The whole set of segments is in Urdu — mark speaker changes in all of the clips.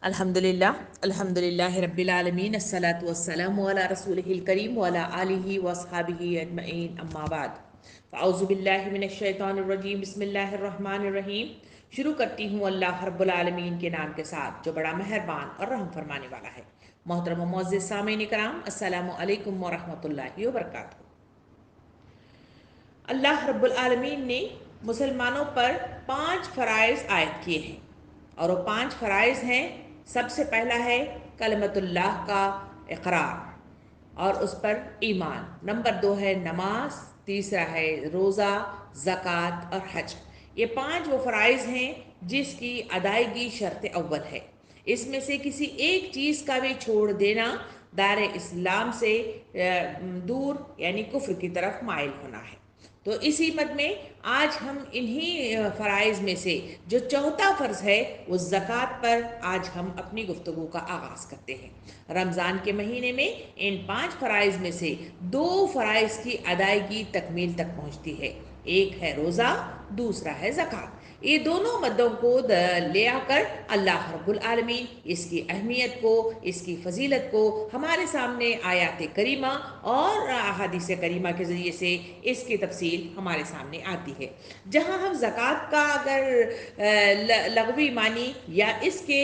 Speaker 1: الحمدللہ رب العالمین الصلاۃ والسلام علی رسولہ الکریم وعلی آلہ واصحابہ اجمعین اما بعد فاعوذ باللہ من الشیطان الرجیم بسم اللہ الرحمن الرحیم۔ شروع کرتی ہوں اللہ رب العالمین کے نام کے ساتھ جو بڑا مہربان اور رحم فرمانے والا ہے۔ محترم و معزز سامعین کرام، السلام علیکم ورحمۃ اللہ وبرکاتہ۔ اللہ رب العالمین نے مسلمانوں پر 5 فرائض عائد کیے ہیں، اور وہ 5 فرائض ہیں۔ سب سے پہلا ہے کلمۃ اللہ کا اقرار اور اس پر ایمان، نمبر 2 ہے نماز، تیسرا ہے روزہ، زکوٰۃ اور حج۔ یہ 5 وہ فرائض ہیں جس کی ادائیگی شرط اول ہے۔ اس میں سے کسی ایک چیز کا بھی چھوڑ دینا دار اسلام سے دور یعنی کفر کی طرف مائل ہونا ہے۔ تو اسی مد میں آج ہم انہی فرائض میں سے جو چوتھا فرض ہے وہ زکوٰۃ پر آج ہم اپنی گفتگو کا آغاز کرتے ہیں۔ رمضان کے مہینے میں ان 5 فرائض میں سے 2 فرائض کی ادائیگی تکمیل تک پہنچتی ہے، ایک ہے روزہ، دوسرا ہے زکوٰۃ۔ یہ دونوں مدوں کو لے آ کر اللہ رب العالمین اس کی اہمیت کو، اس کی فضیلت کو ہمارے سامنے آیات کریمہ اور احادیث کریمہ کے ذریعے سے اس کی تفصیل ہمارے سامنے آتی ہے۔ جہاں ہم زکوٰۃ کا اگر لغوی معنی یا اس کے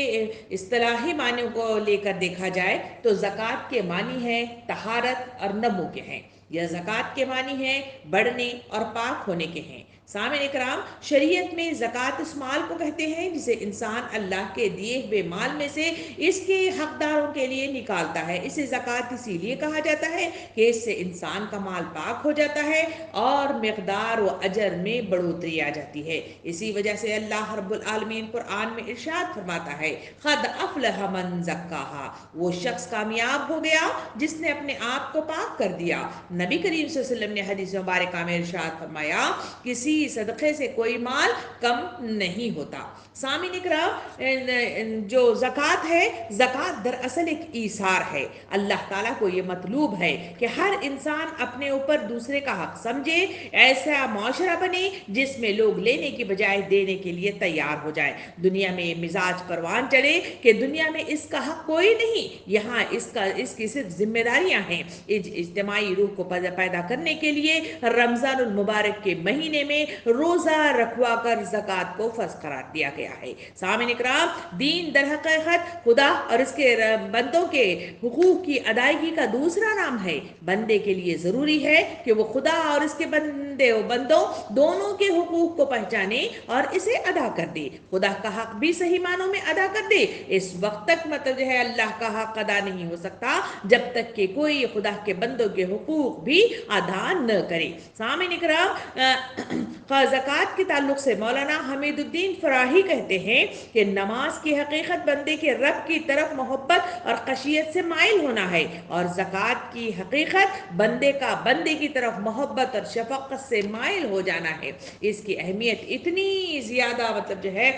Speaker 1: اصطلاحی معنی کو لے کر دیکھا جائے تو زکوٰۃ کے معنی ہیں طہارت اور نمو کے ہیں، یا زکوٰۃ کے معنی ہیں بڑھنے اور پاک ہونے کے ہیں۔ سامعین اکرام، شریعت میں زکوٰۃ اس مال کو کہتے ہیں جسے انسان اللہ کے دیے ہوئے مال میں سے اس کے حقداروں کے لیے نکالتا ہے۔ اسے زکوٰۃ اسی لیے کہا جاتا ہے کہ اس سے انسان کا مال پاک ہو جاتا ہے اور مقدار و اجر میں بڑھوتری آ جاتی ہے۔ اسی وجہ سے اللہ رب العالمین قرآن میں ارشاد فرماتا ہے قد افلح من زکاہا، وہ شخص کامیاب ہو گیا جس نے اپنے آپ کو پاک کر دیا۔ نبی کریم صلی اللہ علیہ وسلم نے حدیث مبارکہ میں ارشاد فرمایا کسی صدقے سے کوئی مال کم نہیں ہوتا۔ سامعین اکرام، جو زکوٰۃ ہے، زکوٰۃ دراصل ایک ایثار ہے۔ اللہ تعالیٰ کو یہ مطلوب ہے کہ ہر انسان اپنے اوپر دوسرے کا حق سمجھے، ایسا معاشرہ بنے جس میں لوگ لینے کی بجائے دینے کے لیے تیار ہو جائے۔ دنیا میں مزاج پروان چلے کہ دنیا میں اس کا حق کوئی نہیں، یہاں اس کی صرف ذمہ داریاں ہیں۔ اجتماعی روح کو پیدا کرنے کے لیے رمضان المبارک کے مہینے میں روزہ رکھوا کر زکوٰۃ کو فرض قرار دیا گیا ہے۔ سامعین اکرام، دین در حقیقت خدا اور اس کے بندوں کے حقوق کی ادائیگی کا دوسرا نام ہے۔ بندے کے لیے ضروری ہے کہ وہ خدا اور اس کے بندوں دونوں کے حقوق کو پہچانے اور اسے ادا کر دے۔ خدا کا حق بھی صحیح معنوں میں ادا کر دے۔ اس وقت تک مطلب ہے اللہ کا حق ادا نہیں ہو سکتا جب تک کہ کوئی خدا کے بندوں کے حقوق بھی ادا نہ کرے۔ سامعین اکرام، زکوٰۃ کے تعلق سے مولانا حمید الدین فراہی کہتے ہیں کہ نماز کی حقیقت بندے کے رب کی طرف محبت اور خشیت سے مائل ہونا ہے، اور زکوٰۃ کی حقیقت بندے کا بندے کی طرف محبت اور شفقت سے مائل ہو جانا ہے۔ اس کی اہمیت اتنی زیادہ مطلب ہے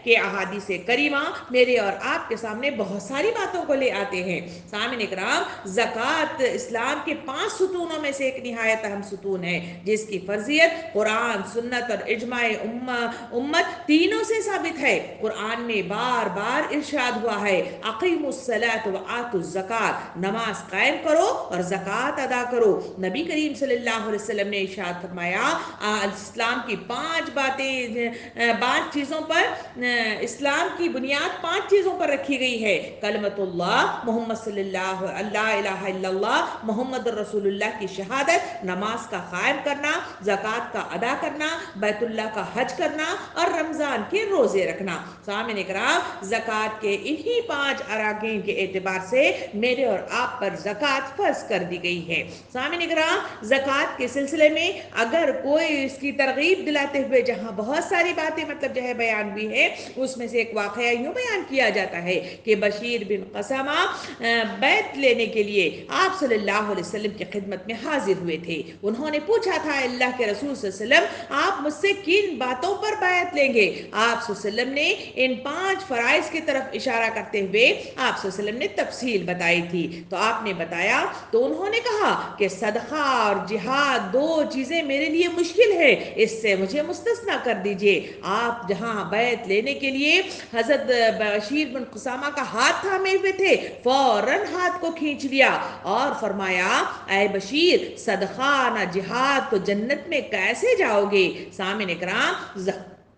Speaker 1: کہ احادیث کریمہ میرے اور آپ کے سامنے بہت ساری باتوں کو لے آتے ہیں۔ سامعین اکرام، زکوٰۃ اسلام کے 5 ستونوں میں سے ایک نہایت اہم ستون ہے جس کی فرضیت قرآن، سنت اور اجماع امت تینوں سے ثابت ہے۔ قرآن میں بار بار ارشاد ہوا ہے اقیموا الصلاۃ وآتوا الزکوٰۃ، نماز قائم کرو اور زکوٰۃ ادا کرو۔ نبی کریم صلی اللہ علیہ وسلم نے ارشاد فرمایا اسلام کی 5 چیزوں پر، اسلام کی بنیاد 5 چیزوں پر رکھی گئی ہے: کلمۃ اللہ، محمد صلی اللہ لا الہ الا اللہ محمد رسول اللہ کی شہادت، نماز کا قائم کرنا، زکوٰۃ کا ادا کرنا، بیت اللہ کا حج کرنا اور رمضان کے روزے رکھنا۔ سامعین اکرام، زکوٰۃ کے انہی 5 اراکین کے اعتبار سے میرے اور آپ پر زکوٰۃ فرض کر دی گئی ہے۔ سامعین اکرام، زکوٰۃ کے سلسلے میں اگر کوئی اس کی ترغیب دلاتے ہوئے جہاں بہت ساری باتیں مطلب بیان بھی ہے، اس میں سے ایک واقعہ یوں بیان کیا جاتا ہے کہ بشیر بن قسامہ بیعت لینے کے لیے آپ صلی اللہ علیہ وسلم کی خدمت میں حاضر ہوئے تھے۔ انہوں نے پوچھا تھا اللہ کے رسول صلی اللہ علیہ وسلم آپ مجھ سے کن باتوں پر بیعت لیں گے؟ آپ صلی اللہ علیہ وسلم نے ان 5 فرائض کی طرف اشارہ کرتے ہوئے آپ صلی اللہ علیہ وسلم نے تفصیل بتائی تھی۔ تو آپ نے بتایا تو انہوں نے کہا کہ صدقہ اور جہاد 2 چیزیں میرے لیے مشکل ہے، اس سے مجھے مستثنا کر دیجئے۔ آپ جہاں بیعت لینے کے لیے حضرت بشیر بن قسامہ کا ہاتھ تھامے ہوئے تھے، فوراً ہاتھ کو کھینچ لیا اور فرمایا اے بشیر، صدقہ نہ جہاد تو جنت میں کیسے جاؤ گے؟ سامعین کرام،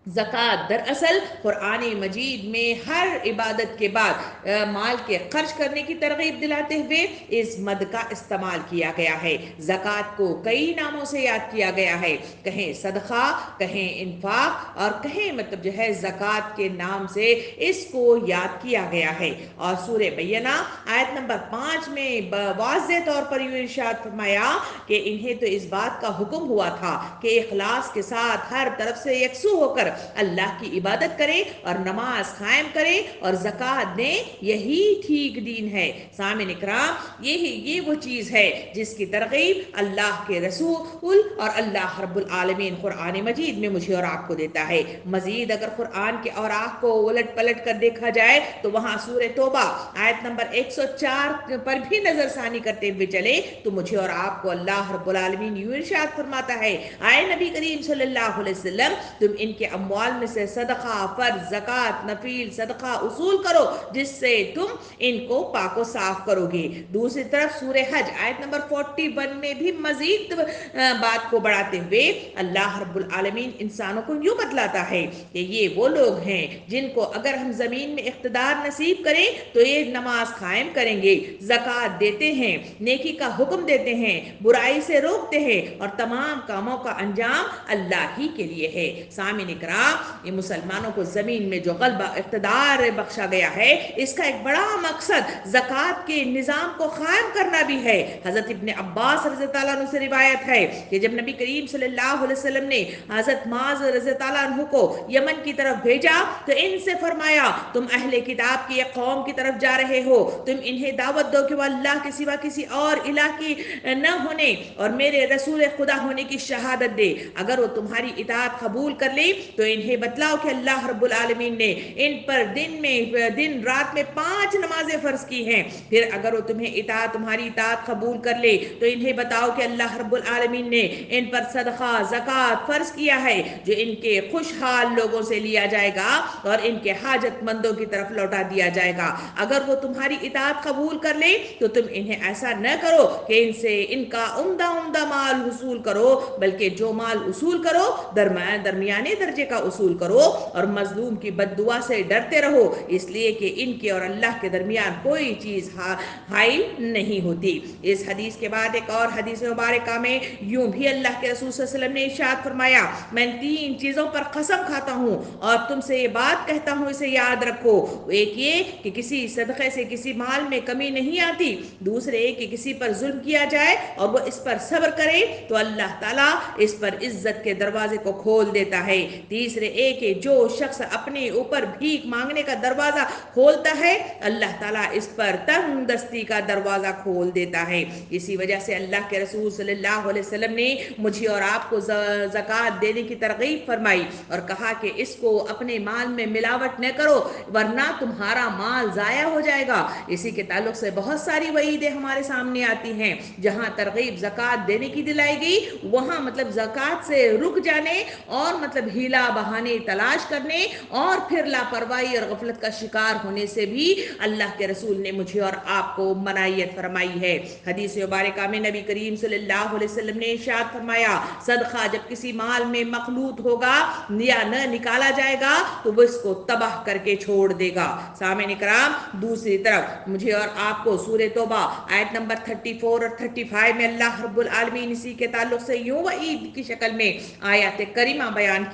Speaker 1: زکوٰۃ دراصل قرآن مجید میں ہر عبادت کے بعد مال کے خرچ کرنے کی ترغیب دلاتے ہوئے اس مد کا استعمال کیا گیا ہے۔ زکوٰۃ کو کئی ناموں سے یاد کیا گیا ہے، کہیں صدقہ، کہیں انفاق، اور کہیں مطلب جو ہے زکوٰۃ کے نام سے اس کو یاد کیا گیا ہے۔ اور سورہ بینہ آیت نمبر 5 میں واضح طور پر یہ ارشاد فرمایا کہ انہیں تو اس بات کا حکم ہوا تھا کہ اخلاص کے ساتھ ہر طرف سے یکسو ہو کر اللہ کی عبادت کرے اور نماز قائم کرے اور زکوٰۃ دیں، یہی ٹھیک دین ہے۔ سامعین اکرام، یہ وہ چیز ہے جس کی ترغیب اللہ کے رسول اور اللہ رب العالمین قرآن مجید میں مجھے اور آپ کو دیتا ہے۔ مزید اگر قرآن کے اوراق کو الٹ پلٹ کر دیکھا جائے تو وہاں سورہ توبہ آیت نمبر 104 پر بھی نظر ثانی کرتے ہوئے چلے تو مجھے اور آپ کو اللہ رب العالمین یوں ارشاد فرماتا ہے، اے نبی کریم صلی اللہ علیہ وسلم، تم ان کے اموال میں سے صدقہ، فرض، زکوٰۃ، نفیل صدقہ اصول کرو جس سے تم ان کو پاک و صاف کرو گے۔ دوسری طرف سورہ حج آیت نمبر 41 میں بھی مزید بات کو بڑھاتے ہوئے اللہ رب العالمین انسانوں کو یوں بتلاتا ہے کہ یہ وہ لوگ ہیں جن کو اگر ہم زمین میں اقتدار نصیب کریں تو یہ نماز قائم کریں گے، زکوٰۃ دیتے ہیں، نیکی کا حکم دیتے ہیں، برائی سے روکتے ہیں، اور تمام کاموں کا انجام اللہ ہی کے لیے ہے۔ سامعین اکرام، یہ مسلمانوں کو زمین میں جو غلبہ اقتدار بخشا گیا ہے، اس کا ایک بڑا مقصد زکوٰۃ کے نظام کو قائم کرنا بھی ہے۔ حضرت ابن عباس رضی اللہ عنہ سے روایت ہے کہ جب نبی کریم صلی اللہ علیہ وسلم نے حضرت معاذ رضی اللہ عنہ کو یمن کی طرف بھیجا تو ان سے فرمایا، تم اہل کتاب کی ایک قوم کی طرف جا رہے ہو، تم انہیں دعوت دو کہ وہ اللہ کے سوا کسی اور الہ کی نہ ہونے اور میرے رسول خدا ہونے کی شہادت دے۔ اگر وہ تمہاری اطاعت قبول کر لے تو انہیں بتلاؤ کہ اللہ رب العالمین نے ان پر دن رات میں 5 نمازیں فرض کی ہیں۔ پھر اگر وہ تمہاری اطاعت قبول کر لے تو انہیں بتاؤ کہ اللہ رب العالمین نے ان پر صدقہ، زکوٰۃ فرض کیا ہے جو ان کے خوشحال لوگوں سے لیا جائے گا اور ان کے حاجت مندوں کی طرف لوٹا دیا جائے گا۔ اگر وہ تمہاری اطاعت قبول کر لے تو تم انہیں ایسا نہ کرو کہ ان سے ان کا عمدہ مال حصول کرو، بلکہ جو مال اصول کرو درمیانے درجے کا اصول کرو، اور مظلوم کی بد دعا سے ڈرتے رہو، اس لیے کہ ان کے اور اللہ کے درمیان کوئی چیز حائل نہیں ہوتی۔ اس حدیث کے بعد ایک اور حدیث مبارکہ میں یوں بھی اللہ کے رسول صلی اللہ علیہ وسلم نے ارشاد فرمایا، میں 3 چیزوں پر قسم کھاتا ہوں اور تم سے یہ بات کہتا ہوں، اسے یاد رکھو۔ ایک یہ کہ کسی صدقے سے کسی مال میں کمی نہیں آتی، دوسرے یہ کہ کسی پر ظلم کیا جائے اور وہ اس پر صبر کرے تو اللہ تعالیٰ اس پر عزت کے دروازے کو کھول دیتا ہے، تیسرے ایک کہ جو شخص اپنے اوپر بھیک مانگنے کا دروازہ کھولتا ہے اللہ تعالیٰ اس پر تنگ دستی کا دروازہ کھول دیتا ہے۔ اسی وجہ سے اللہ کے رسول صلی اللہ علیہ وسلم نے مجھے اور آپ کو زکوٰۃ دینے کی ترغیب فرمائی اور کہا کہ اس کو اپنے مال میں ملاوٹ نہ کرو ورنہ تمہارا مال ضائع ہو جائے گا۔ اسی کے تعلق سے بہت ساری وعیدیں ہمارے سامنے آتی ہیں، جہاں ترغیب زکوٰۃ دینے کی دلائی گئی وہاں مطلب زکوٰۃ سے رک جانے اور مطلب ہیلا بہانے تلاش کرنے اور پھر لاپرواہی اور غفلت کا شکار ہونے سے بھی اللہ کے رسول نے مجھے اور آپ کو منعیت فرمائی ہے۔ حدیث مبارکہ میں نبی کریم صلی اللہ علیہ وسلم نے ارشاد فرمایا، صدقہ جب کسی مال میں مخلوط ہوگا یا نہ نکالا جائے گا تو وہ اس کو تباہ کر کے چھوڑ دے گا۔ سامعین اکرام، دوسری طرف مجھے اور آپ کو سورہ توبہ آیت نمبر 34 اور 35 میں اللہ رب العالمین اسی کے تعلق سے یوں وعید کی شکل میں آیات کریمہ بیان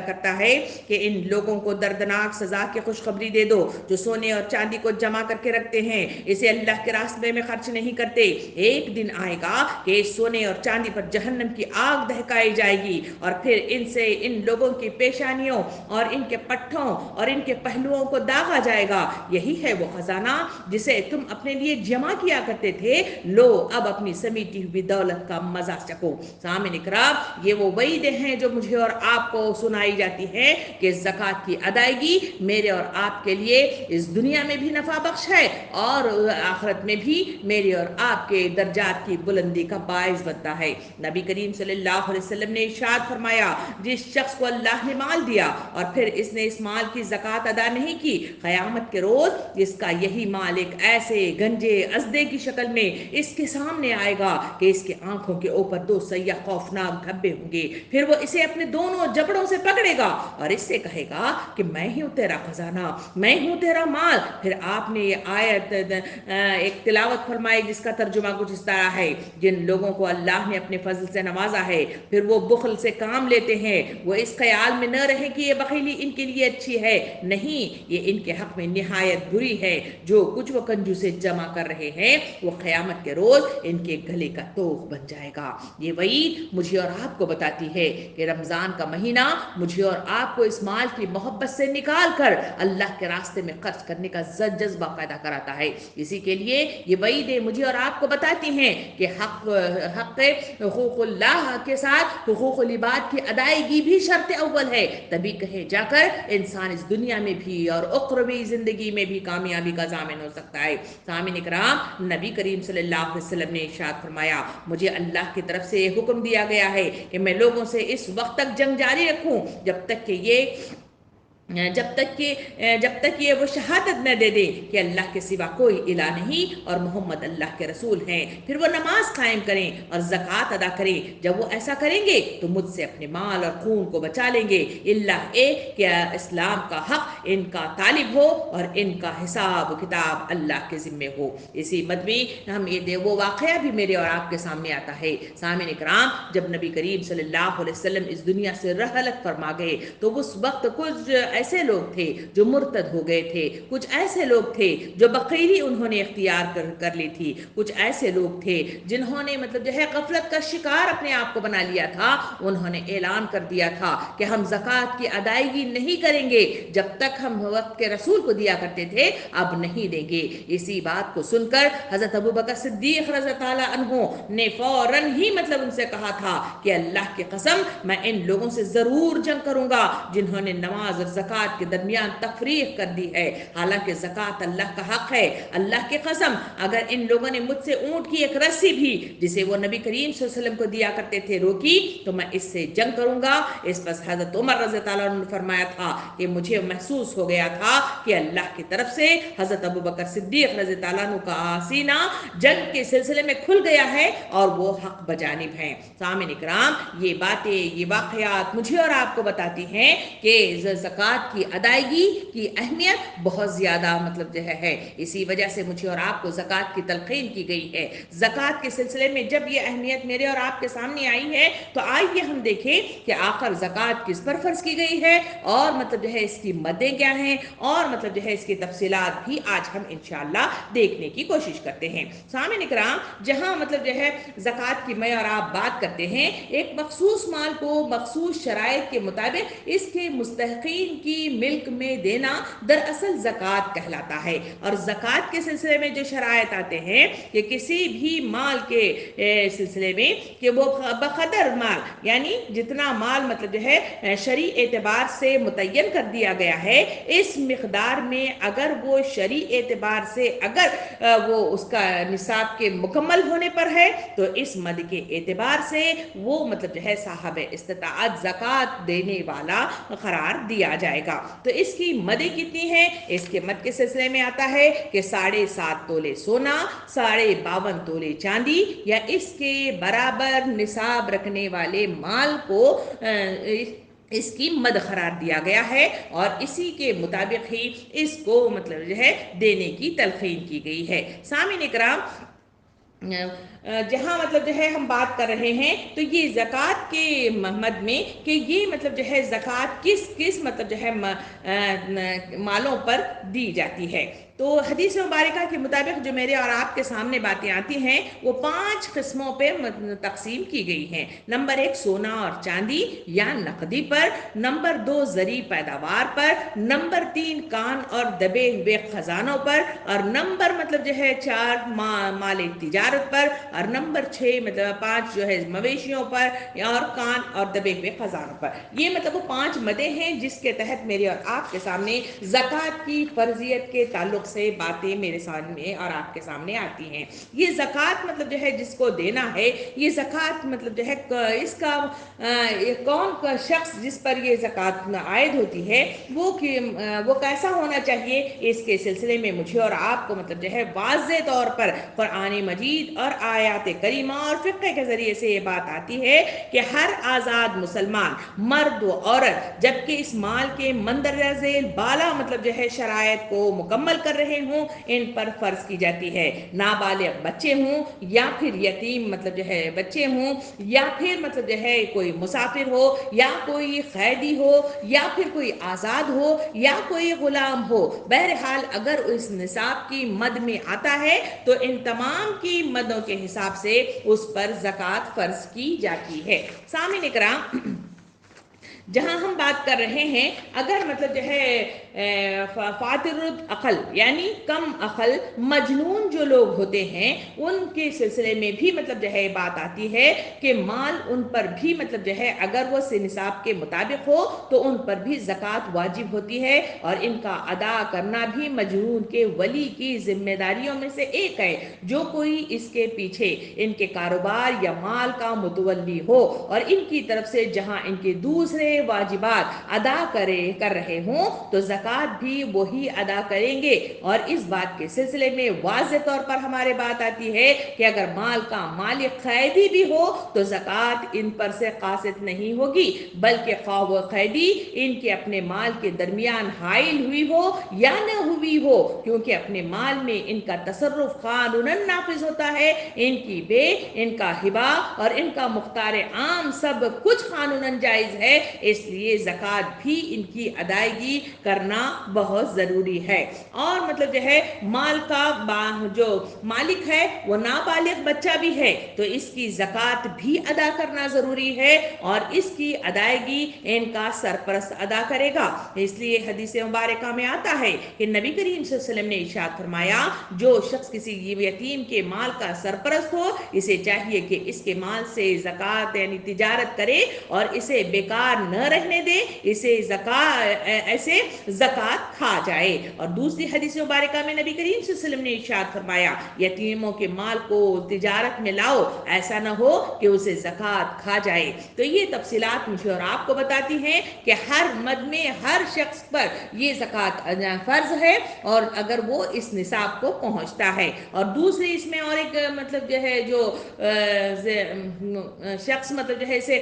Speaker 1: کرتا ہے کہ ان لوگوں کو دردناک سزا کی خوشخبری دے دو جو سونے اور چاندی کو جمع کر کے رکھتے ہیں، اسے اللہ کے راستے میں خرچ نہیں کرتے۔ ایک دن آئے گا کہ اس سونے اور چاندی پر جہنم کی آگ دہکائی جائے گی، اور پھر ان سے ان لوگوں کی پیشانیوں اور ان کے پٹھوں اور ان کے پہلوؤں کو داغا جائے گا۔ یہی ہے وہ خزانہ جسے تم اپنے لیے جمع کیا کرتے تھے، لو اب اپنی سمیٹی ہوئی دولت کا مزہ چکھو۔ سامعین اکرام، یہ وہ وعیدیں ہیں جو مجھے اور آپ کو سنائی جاتی ہیں کہ زکوٰۃ کی ادائیگی میرے اور آپ کے لیے اس دنیا میں بھی نفع بخش ہے اور آخرت میں بھی میرے اور آپ کے درجات کی بلندی کا باعث بنتا ہے۔ نبی کریم صلی اللہ علیہ وسلم نے ارشاد فرمایا، جس شخص کو اللہ نے مال دیا اور پھر اس نے اس مال کی زکوٰۃ ادا نہیں کی، قیامت کے روز اس کا یہی مال ایک ایسے گنجے ازدے کی شکل میں اس کے سامنے آئے گا کہ اس کے آنکھوں کے اوپر دو سیاہ خوفناک دھبے ہوں گے۔ پھر وہ اسے اپنے دونوں جبڑوں سے پکڑے گا اور اس سے کہے گا کہ میں ہوں تیرا خزانہ، میں ہوں تیرا مال۔ پھر آپ نے یہ آیت ایک تلاوت فرمائی جس کا ترجمہ کچھ اس طرح ہے، جن لوگوں کو اللہ نے اپنے فضل سے نوازا ہے پھر وہ بخل سے کام لیتے ہیں، وہ اس خیال میں نہ رہے کہ یہ بخیلی ان کے لیے اچھی ہے، نہیں، یہ ان کے حق میں نہایت بری ہے۔ جو کچھ وہ کنجوسے جمع کر رہے ہیں وہ قیامت کے روز ان کے گلے کا توق بن جائے گا۔ یہ وعید مجھے اور آپ کو بتاتی ہے کہ رمضان کا مہینہ مجھے اور آپ کو اس مال کی محبت سے نکال کر اللہ کے راستے میں خرچ کرنے کا جذبہ پیدا کراتا ہے۔ اسی کے لیے یہ وعیدیں مجھے اور آپ کو بتاتی ہیں کہ حق حقوق اللہ کے ساتھ حقوق العباد کی ادائیگی بھی شرط اول ہے، تبھی کہے جا کر انسان اس دنیا میں بھی اور اخروی زندگی میں بھی کامیابی کا ضامن ہو سکتا ہے۔ سامعین اکرام، نبی کریم صلی اللہ علیہ وسلم نے ارشاد فرمایا، مجھے اللہ کی طرف سے یہ حکم دیا گیا ہے کہ میں لوگوں سے اس وقت تک جنگ جاری رکھوں جب تک کہ یہ وہ شہادت نہ دے دے کہ اللہ کے سوا کوئی الہ نہیں اور محمد اللہ کے رسول ہیں، پھر وہ نماز قائم کریں اور زکوٰۃ ادا کریں۔ جب وہ ایسا کریں گے تو مجھ سے اپنے مال اور خون کو بچا لیں گے، اللہ کہ اسلام کا حق ان کا طالب ہو اور ان کا حساب و کتاب اللہ کے ذمے ہو۔ اسی مد میں وہ واقعہ بھی میرے اور آپ کے سامنے آتا ہے۔ سامعین اکرام، جب نبی کریم صلی اللہ علیہ وسلم اس دنیا سے رحلت فرما گئے تو اس وقت کچھ ایسے لوگ تھے جو مرتد ہو گئے تھے، کچھ ایسے لوگ تھے جو بخیلی انہوں نے اختیار کر لی تھی، کچھ ایسے لوگ تھے جنہوں نے غفلت کا شکار اپنے آپ کو بنا لیا تھا۔ انہوں نے اعلان کر دیا تھا کہ ہم زکوٰۃ کی ادائیگی نہیں کریں گے، جب تک ہم وقت کے رسول کو دیا کرتے تھے اب نہیں دیں گے۔ اسی بات کو سن کر حضرت ابوبکر صدیق رضی اللہ عنہ نے فوراً ہی ان سے کہا تھا کہ اللہ کی قسم میں ان لوگوں سے ضرور جنگ کروں گا جنہوں نے نماز اور زکوٰۃ کے درمیان تفریق کر دی ہے، حالانکہ زکوٰۃ اللہ کا حق ہے۔ اللہ کی قسم اگر ان لوگوں نے مجھ سے اونٹ کی ایک رسی بھی جسے وہ نبی کریم صلی اللہ علیہ وسلم کو دیا کرتے تھے روکی تو میں اس سے جنگ کروں گا۔ اس پر حضرت عمر رضی اللہ عنہ نے فرمایا تھا کہ مجھے محسوس ہو گیا تھا کہ اللہ کی طرف سے حضرت ابوبکر صدیق رضی اللہ عنہ کا سینہ جنگ کے سلسلے میں کھل گیا ہے اور وہ حق بجانب ہیں۔ سامعین اکرام، یہ باتیں، یہ واقعات مجھے اور آپ کو بتاتی ہیں کہ زکوٰۃ کی ادائیگی کی اہمیت بہت زیادہ ہے۔ اسی وجہ سے مجھے اور آپ کو زکوٰۃ کی تلقین کی گئی ہے۔ زکوٰۃ کے سلسلے میں جب یہ اہمیت میرے اور آپ کے سامنے آئی ہے تو آئیے ہم دیکھیں کہ آخر زکوٰۃ کس پر فرض کی گئی ہے اور اس کی مدیں کیا ہیں اور اس کی تفصیلات بھی آج ہم انشاءاللہ دیکھنے کی کوشش کرتے ہیں۔ سامعین اکرام، جہاں زکوٰۃ کی میں اور آپ بات کرتے ہیں، ایک مخصوص مال کو مخصوص شرائط کے مطابق اس کے مستحقین کی ملک میں دینا دراصل زکوٰۃ کہلاتا ہے۔ اور زکوٰۃ کے سلسلے میں جو شرائط آتے ہیں کہ کسی بھی مال کے سلسلے میں کہ وہ بقدر مال، یعنی جتنا مال شرعی اعتبار سے متعین کر دیا گیا ہے، اس مقدار میں اگر وہ شرعی اعتبار سے اگر وہ اس کا نصاب کے مکمل ہونے پر ہے تو اس مد کے اعتبار سے وہ صاحب استطاعت زکوٰۃ دینے والا قرار دیا جائے گا۔ تو اس کی مدیں کتنی ہیں؟ اس کے مد کے سلسلے میں آتا ہے کہ 7.5 تولے سونا، 52.5 تولے چاندی یا اس کے برابر نصاب رکھنے والے مال کو اس کی مد قرار دیا گیا ہے اور اسی کے مطابق ہی اس کو دینے کی تلقین کی گئی ہے۔ سامعین اکرام، جہاں مطلب جو ہے ہم بات کر رہے ہیں تو یہ زکوٰۃ کے مد میں کہ یہ مطلب جو ہے زکوٰۃ کس کس مطلب جو ہے مالوں پر دی جاتی ہے. تو حدیث مبارکہ کے مطابق جو میرے اور آپ کے سامنے باتیں آتی ہیں وہ 5 قسموں پہ تقسیم کی گئی ہیں. نمبر 1 سونا اور چاندی یا نقدی پر. نمبر 2 زرعی پیداوار پر. نمبر 3 کان اور دبے ہوئے خزانوں پر. اور نمبر مطلب جو ہے 4 مال تجارت پر. اور نمبر 6 مطلب 5 جو ہے مویشیوں پر اور کان اور دبے ہوئے خزانوں پر. یہ مطلب وہ 5 مدیں ہیں جس کے تحت میرے اور آپ کے سامنے زکوٰۃ کی فرضیت کے تعلق سے باتیں میرے سامنے اور آپ کے سامنے آتی ہیں. یہ زکوٰۃ مطلب جو ہے جس کو دینا ہے یہ زکوٰۃ مطلب جو ہے اس کا کون کا شخص جس پر یہ زکوٰۃ عائد ہوتی ہے وہ کیسا ہونا چاہیے. اس کے سلسلے میں مجھے اور آپ کو مطلب جو ہے واضح طور پر قرآن مجید اور آیات کریمہ اور فقہ کے ذریعے سے یہ بات آتی ہے کہ ہر آزاد مسلمان مرد و عورت جبکہ اس مال کے مندرجہ ذیل بالا مطلب جو ہے شرائط کو مکمل کر رہے ہوں ان پر فرض کی جاتی ہے. نابالغ بچے ہوں یا پھر یتیم مطلب جو ہے بچے ہوں یا پھر مطلب جو ہے کوئی مسافر ہو یا کوئی قیدی ہو یا پھر کوئی آزاد ہو یا کوئی غلام ہو. بہرحال اگر اس نصاب کی مد میں آتا ہے تو ان تمام کی مدوں کے حساب سے اس پر زکوٰۃ فرض کی جاتی ہے. سامعین کرام جہاں ہم بات کر رہے ہیں اگر مطلب جو ہے فاتر العقل یعنی کم عقل مجنون جو لوگ ہوتے ہیں ان کے سلسلے میں بھی مطلب جو ہے بات آتی ہے کہ مال ان پر بھی مطلب جو ہے اگر وہ نصاب کے مطابق ہو تو ان پر بھی زکوٰۃ واجب ہوتی ہے اور ان کا ادا کرنا بھی مجنون کے ولی کی ذمہ داریوں میں سے ایک ہے. جو کوئی اس کے پیچھے ان کے کاروبار یا مال کا متولی ہو اور ان کی طرف سے جہاں ان کے دوسرے واجبات ادا کر رہے ہوں تو زکوٰۃ بھی وہی ادا کریں گے. اور اس بات کے سلسلے میں واضح طور پر ہمارے بات آتی ہے کہ اگر مال کا مالک قیدی بھی ہو تو زکوٰۃ ان پر سے قاصد نہیں ہوگی بلکہ خواہ وہ قیدی ان کے اپنے مال کے درمیان حائل ہوئی ہو یا نہ ہوئی ہو کیونکہ اپنے مال میں ان کا تصرف قانوناً نافذ ہوتا ہے. ان کی بے ان کا ہبہ اور ان کا مختار عام سب کچھ قانوناً جائز ہے. اس لیے زکوٰۃ بھی ان کی ادائیگی کرنا بہت ضروری ہے. اور مطلب جو ہے مال کا جو مالک ہے وہ نابالغ بچہ بھی ہے تو اس کی زکوٰۃ بھی ادا کرنا ضروری ہے اور اس کی ادائیگی ان کا سرپرست ادا کرے گا. اس لیے حدیث مبارکہ میں آتا ہے کہ نبی کریم صلی اللہ علیہ وسلم نے ارشاد فرمایا جو شخص کسی یتیم کے مال کا سرپرست ہو اسے چاہیے کہ اس کے مال سے زکوٰۃ یعنی تجارت کرے اور اسے بیکار نہ رہنے دے اسے ایسے زکوٰۃ کھا جائے. اور دوسری حدیث مبارکہ میں نبی کریم صلی اللہ علیہ وسلم نے ارشاد فرمایا یتیموں کے مال کو تجارت میں لاؤ ایسا نہ ہو کہ اسے زکوٰۃ کھا جائے. تو یہ تفصیلات مجھے اور آپ کو بتاتی ہیں کہ ہر مد میں ہر شخص پر یہ زکوٰۃ فرض ہے اور اگر وہ اس نصاب کو پہنچتا ہے. اور دوسری اس میں اور ایک مطلب جو ہے جو شخص مطلب جو ہے اسے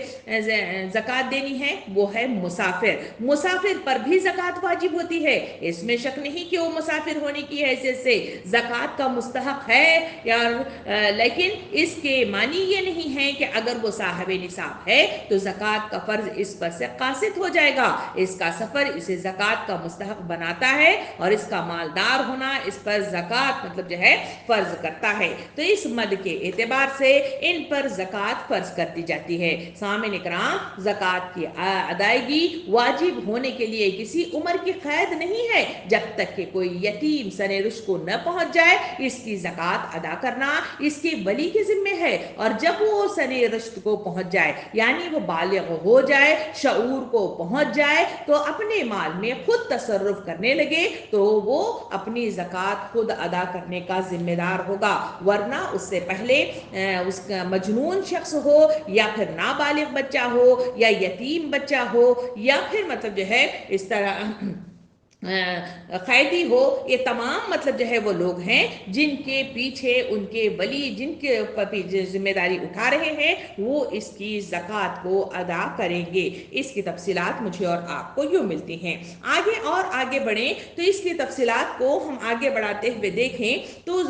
Speaker 1: زکوٰۃ دینی ہے وہ ہے مسافر پر بھی زکوٰۃ واجب ہوتی ہے. اس میں شک نہیں کہ وہ مسافر ہونے کی حیثیت سے زکوٰۃ کا مستحق ہے لیکن اس کے معنی یہ نہیں ہے کہ اگر وہ صاحب نصاب ہے تو زکوٰۃ کا فرض اس پر سے قاصد ہو جائے گا. اس کا سفر اسے زکوٰۃ کا مستحق بناتا ہے اور اس کا مالدار ہونا اس پر زکوٰۃ مطلب جو ہے فرض کرتا ہے. تو اس مد کے اعتبار سے ان پر زکوٰۃ فرض کر دی جاتی ہے. سامعین کرام زکوٰۃ کی ادائیگی واجب ہونے کے لیے کسی عمر کی قید نہیں ہے. جب تک کہ کوئی یتیم سن رشد کو نہ پہنچ جائے اس کی زکوٰۃ ادا کرنا اس کے ولی کے ذمہ ہے. اور جب وہ سن رشد کو پہنچ جائے یعنی وہ بالغ ہو جائے شعور کو پہنچ جائے تو اپنے مال میں خود تصرف کرنے لگے تو وہ اپنی زکوٰۃ خود ادا کرنے کا ذمہ دار ہوگا. ورنہ اس سے پہلے اس کا مجنون شخص ہو یا پھر نابالغ بچہ ہو یا یتیم بچہ ہو یا پھر مطلب جو ہے اس طرح قیدی ہو، یہ تمام مطلب جو ہے وہ لوگ ہیں جن کے پیچھے ان کے ولی جن کے ذمہ داری اٹھا رہے ہیں وہ اس کی زکوٰۃ کو ادا کریں گے۔ اس کی تفصیلات مجھے اور آپ کو یوں ملتی ہیں۔ آگے اور آگے بڑھیں تو اس کی تفصیلات کو ہم آگے بڑھاتے ہوئے دیکھیں تو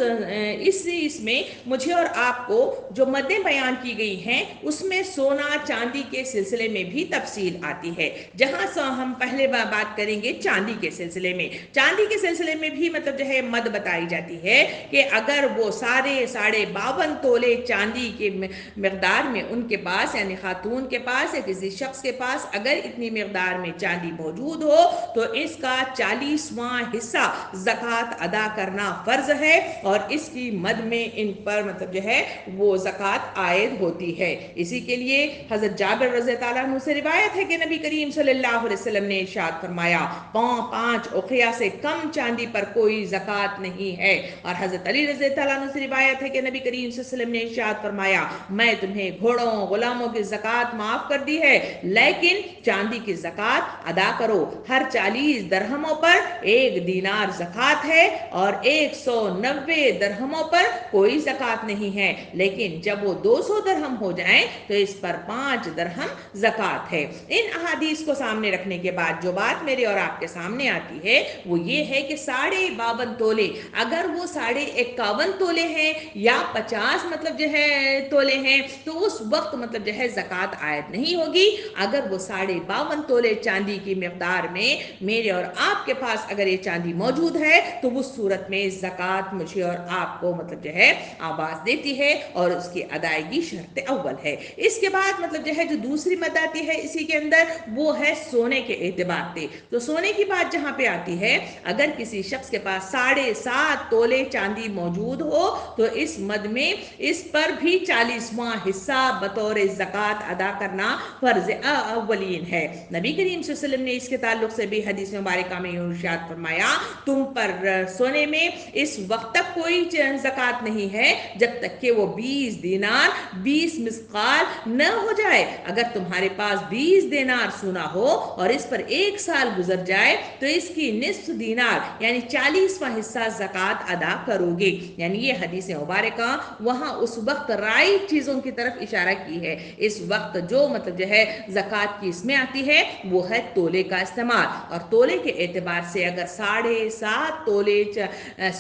Speaker 1: اس میں مجھے اور آپ کو جو مدیں بیان کی گئی ہیں اس میں سونا چاندی کے سلسلے میں بھی تفصیل آتی ہے۔ جہاں ہم پہلے بات کریں گے چاندی کے سلسلے میں، چاندی کے سلسلے میں بھی مطلب جو ہے مد بتائی جاتی ہے کہ اگر وہ 52.5 تولے چاندی کے مقدار میں ان کے پاس یعنی خاتون کے پاس یا کسی شخص کے پاس اگر اتنی مقدار میں چاندی موجود ہو تو اس کا 40واں حصہ زکوٰۃ ادا کرنا فرض ہے، اور اس کی مد میں ان پر مطلب جو ہے وہ زکوٰۃ عائد ہوتی ہے۔ اسی کے لیے حضرت جابر رضی اللہ عنہ سے روایت ہے کہ نبی کریم صلی اللہ علیہ وسلم نے ارشاد فرمایا 5 اوقیہ سے کم چاندی پر کوئی زکوٰۃ نہیں ہے، اور حضرت علی رضی اللہ عنہ سے روایت ہے کہ نبی کریم صلی اللہ علیہ وسلم نے ارشاد فرمایا میں تمہیں گھوڑوں غلاموں کی زکوٰۃ معاف کر دی ہے، لیکن چاندی کی زکوٰۃ ادا کرو۔ ہر 40 درہموں پر 1 دینار زکوٰۃ ہے اور 190 درہموں پر کوئی زکوٰۃ نہیں ہے، لیکن جب وہ 200 درہم ہو جائیں تو اس پر 5 درہم زکوٰۃ ہے۔ ان احادیث کو سامنے رکھنے کے بعد جو بات میرے اور آپ کے سامنے آتی ہے وہ یہ ہے کہ 52.5 تولے اگر وہ 51 تولے ہیں یا 50 مطلب جو ہے تولے ہیں تو اس وقت مطلب جو ہے زکوٰۃ عائد نہیں ہوگی۔ اگر وہ 52.5 تولے چاندی کی مقدار میں میرے اور آپ کے پاس اگر یہ چاندی موجود ہے تو اس صورت میں زکوٰۃ مجھے اور آپ کو مطلب جو ہے آواز دیتی ہے اور اس کی ادائیگی شرط اول ہے۔ اس کے بعد مطلب جو ہے جو دوسری مد آتی ہے اسی کے اندر وہ ہے سونے کے اعتبار سے۔ تو سونے کی بات جہاں پہ آتی ہے اگر کسی شخص کے پاس 7.5 تولے چاندی موجود ہو تو اس مد میں اس پر بھی 40واں حصہ بطور زکوٰۃ ادا کرنا فرض اولین ہے۔ نبی کریم صلی اللہ علیہ وسلم نے اس کے تعلق سے بھی حدیث مبارکہ میں ارشاد فرمایا تم پر سونے میں اس وقت تک کوئی زکوٰۃ نہیں ہے جب تک کہ وہ 20 دینار 20 مثقال نہ ہو جائے۔ اگر تمہارے پاس 20 دینار سونا ہو اور اس پر 1 سال گزر جائے تو اس کی نصف دینار یعنی 40واں حصہ زکوٰۃ ادا کرو گے۔ یعنی یہ حدیث مبارکہ وہاں اس وقت رائٹ چیزوں کی طرف اشارہ کی ہے۔ اس وقت جو مطلب جو ہے زکوٰۃ کی اس میں آتی ہے وہ ہے تولے کا استعمال، اور تولے کے اعتبار سے اگر 7.5 تولے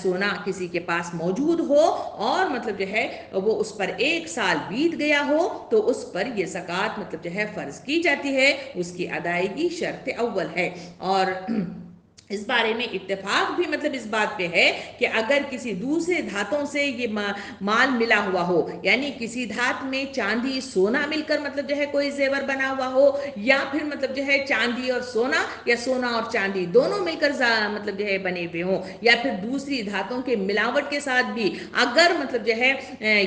Speaker 1: سونا کسی کے پاس موجود ہو اور مطلب جو ہے وہ اس پر 1 سال بیت گیا ہو تو اس پر یہ زکوٰۃ مطلب جو ہے فرض کی جاتی ہے، اس کی ادائیگی شرط اول ہے۔ اور اس بارے میں اتفاق بھی مطلب اس بات پہ ہے کہ اگر کسی دوسرے دھاتوں سے یہ مال ملا ہوا ہو یعنی کسی دھات میں چاندی سونا مل کر مطلب جو ہے کوئی زیور بنا ہوا ہو یا پھر مطلب جو ہے چاندی اور سونا یا سونا اور چاندی دونوں مل کر مطلب جو ہے بنے ہوئے ہوں یا پھر دوسری دھاتوں کے ملاوٹ کے ساتھ بھی اگر مطلب جو ہے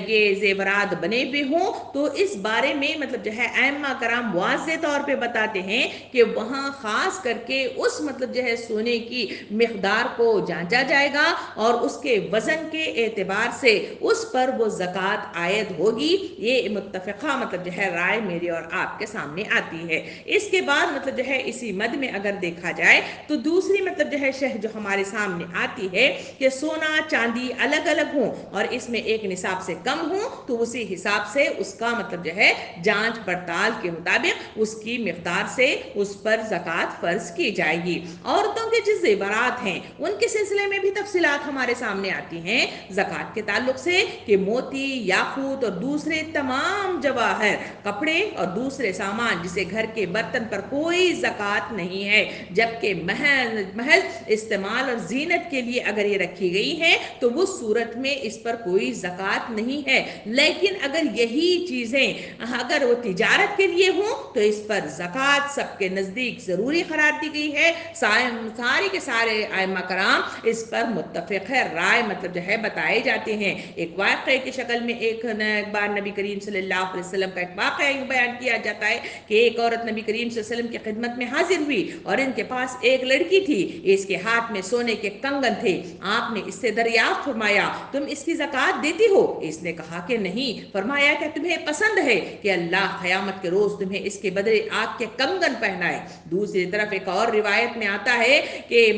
Speaker 1: یہ زیورات بنے ہوئے ہوں تو اس بارے میں مطلب جو ہے ائمہ کرام واضح طور پہ بتاتے ہیں کہ وہاں خاص کر کے اس مطلب جو ہے سونے کی مقدار کو جانچا جائے گا اور اس کے وزن کے اعتبار سے اس پر وہ زکوٰۃ عائد ہوگی۔ یہ متفقہ مطلب جو ہے رائے میرے اور آپ کے سامنے آتی ہے۔ اس کے بعد مطلب جو ہے اسی مد میں اگر دیکھا جائے تو دوسری مطلب جو ہے شہ جو ہمارے سامنے آتی ہے کہ سونا چاندی الگ الگ ہوں اور اس میں ایک نصاب سے کم ہوں تو اسی حساب سے اس کا مطلب جو ہے جانچ پڑتال کے مطابق اس کی مقدار سے اس پر زکوٰۃ فرض کی جائے گی۔ عورتوں کے جو زیورات ہیں ان کے سلسلے میں بھی تفصیلات ہمارے سامنے آتی ہیں زکوٰۃ کے تعلق سے کہ موتی یاقوت اور دوسرے تمام جواہر کپڑے اور دوسرے سامان جسے گھر کے برتن پر کوئی زکوٰۃ نہیں ہے جبکہ محض استعمال اور زینت کے لیے اگر یہ رکھی گئی ہے تو اس صورت میں اس پر کوئی زکوٰۃ نہیں ہے، لیکن اگر یہی چیزیں اگر وہ تجارت کے لیے ہوں تو اس پر زکوٰۃ سب کے نزدیک ضروری قرار دی گئی ہے۔ سارے کے سارے ائمہ کرام اس پر متفق ہے، رائے مطلب جو ہے بتائے جاتے ہیں۔ ایک واقعے کی شکل میں ایک بار نبی کریم صلی اللہ علیہ وسلم کا ایک واقعہ بیان کیا جاتا ہے کہ ایک عورت نبی کریم صلی اللہ علیہ وسلم کی خدمت میں حاضر ہوئی اور ان کے پاس ایک لڑکی تھی، اس کے ہاتھ میں سونے کے کنگن تھے۔ آپ نے اس سے دریافت فرمایا تم اس کی زکوٰۃ دیتی ہو؟ اس نے کہا کہ نہیں۔ فرمایا کہ تمہیں پسند ہے کہ اللہ قیامت کے روز تمہیں اس کے بدلے آگ کے کنگن پہنائے؟ دوسری طرف ایک اور روایت میں آتا ہے کہ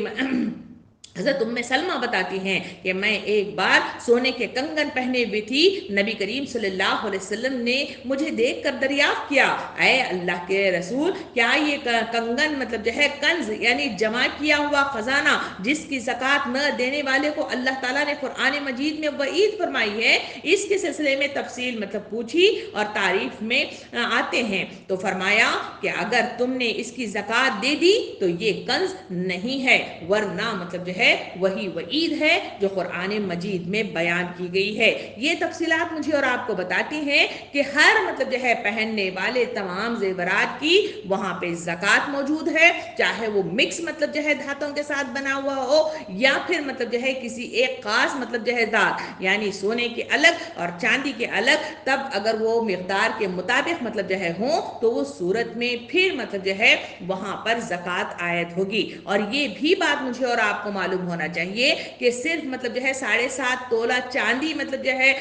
Speaker 1: حضرت سلمہ بتاتی ہیں کہ میں ایک بار سونے کے کنگن پہنے ہوئی تھی، نبی کریم صلی اللہ علیہ وسلم نے مجھے دیکھ کر دریافت کیا، اے اللہ کے رسول، کیا یہ کنگن مطلب جو ہے کنز یعنی جمع کیا ہوا خزانہ جس کی زکوٰۃ نہ دینے والے کو اللہ تعالیٰ نے قرآن مجید میں وعید فرمائی ہے، اس کے سلسلے میں تفصیل مطلب پوچھی اور تعریف میں آتے ہیں تو فرمایا کہ اگر تم نے اس کی زکوٰۃ دے دی تو یہ کنز نہیں ہے، ورنہ مطلب جو ہے وہی وعید ہے جو قرآن مجید میں بیان کی گئی ہے۔ یہ تفصیلات مجھے اور آپ کو بتاتی ہیں کہ ہر مطلب جو ہے پہننے والے تمام زیورات کی وہاں پہ زکوٰۃ موجود ہے، چاہے وہ مکس مطلب جو ہے دھاتوں کے ساتھ بنا ہوا ہو یا پھر مطلب جو ہے کسی ایک خاص مطلب جو ہے دھات یعنی سونے کے الگ اور چاندی کے الگ، تب اگر وہ مقدار کے مطابق مطلب جو ہے ہوں تو وہ صورت میں پھر مطلب جو ہے وہاں پر زکوٰۃ عائد ہوگی۔ اور یہ بھی بات مجھے اور آپ کو معلوم ہونا چاہیے کہ صرف مطلب جو ہے 7.5 تولہ چاندی مطلب جو ہے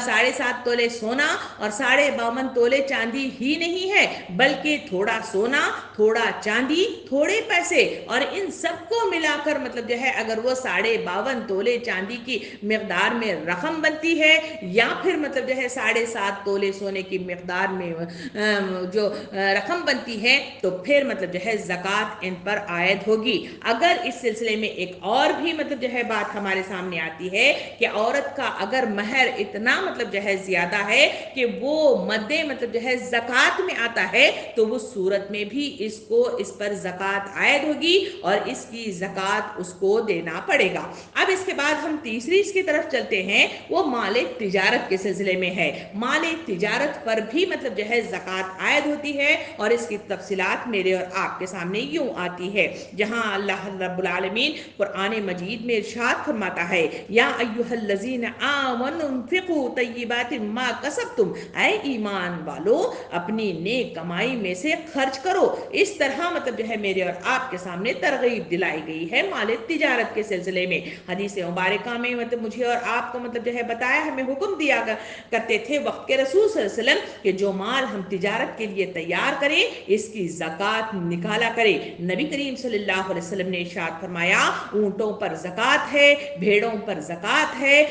Speaker 1: 7.5 تولے سونا اور 52.5 تولے چاندی ہی نہیں ہے، بلکہ تھوڑا سونا، تھوڑا چاندی، تھوڑے پیسے اور ان سب کو ملا کر مطلب جو ہے اگر وہ 52.5 تولے چاندی کی مقدار میں رقم بنتی ہے یا پھر مطلب جو ہے 7.5 تولے سونے کی مقدار میں جو رقم بنتی ہے تو پھر مطلب جو ہے زکوٰۃ ان پر عائد ہوگی۔ اگر اس سلسلے میں ایک اور بھی مطلب جو ہے بات ہمارے سامنے آتی ہے کہ عورت کا اگر مہر اتنا مطلب جو ہے زیادہ ہے کہ وہ مدے مطلب جو ہے زکوٰۃ میں آتا ہے تو وہ صورت میں بھی اس پر زکوٰۃ عائد ہوگی اور اس کی زکوٰۃ اس کو دینا پڑے گا۔ اب اس کے بعد ہم تیسری اس کی طرف چلتے ہیں، وہ مال تجارت کے سلسلے میں ہے۔ مال تجارت پر بھی مطلب جو ہے زکوٰۃ عائد ہوتی ہے اور اس کی تفصیلات میرے اور آپ کے سامنے یوں آتی ہے، جہاں اللہ رب العالمین قرآن مجید میں ارشاد فرماتا ہے، یا ایھا الذین آمنوا انفقوا طیبات ما کسبتم، اے ایمان والو اپنی نیک کمائی میں سے خرچ کرو۔ اس طرح مطلب جو ہے میرے اور آپ کے سامنے ترغیب دلائی گئی ہے مال تجارت کے سلسلے میں۔ حدیث مبارکہ میں مطلب مجھے اور آپ کو مطلب جو ہے بتایا، ہمیں حکم دیا کرتے تھے وقت کے رسول صلی اللہ علیہ وسلم کہ جو مال ہم تجارت کے لیے تیار کریں اس کی زکوٰۃ نکالا کرے۔ نبی کریم صلی اللہ علیہ وسلم نے ارشاد فرمایا، اونٹوں پر زکوٰۃ ہے، بھیڑوں پر زکوٰۃ ہے،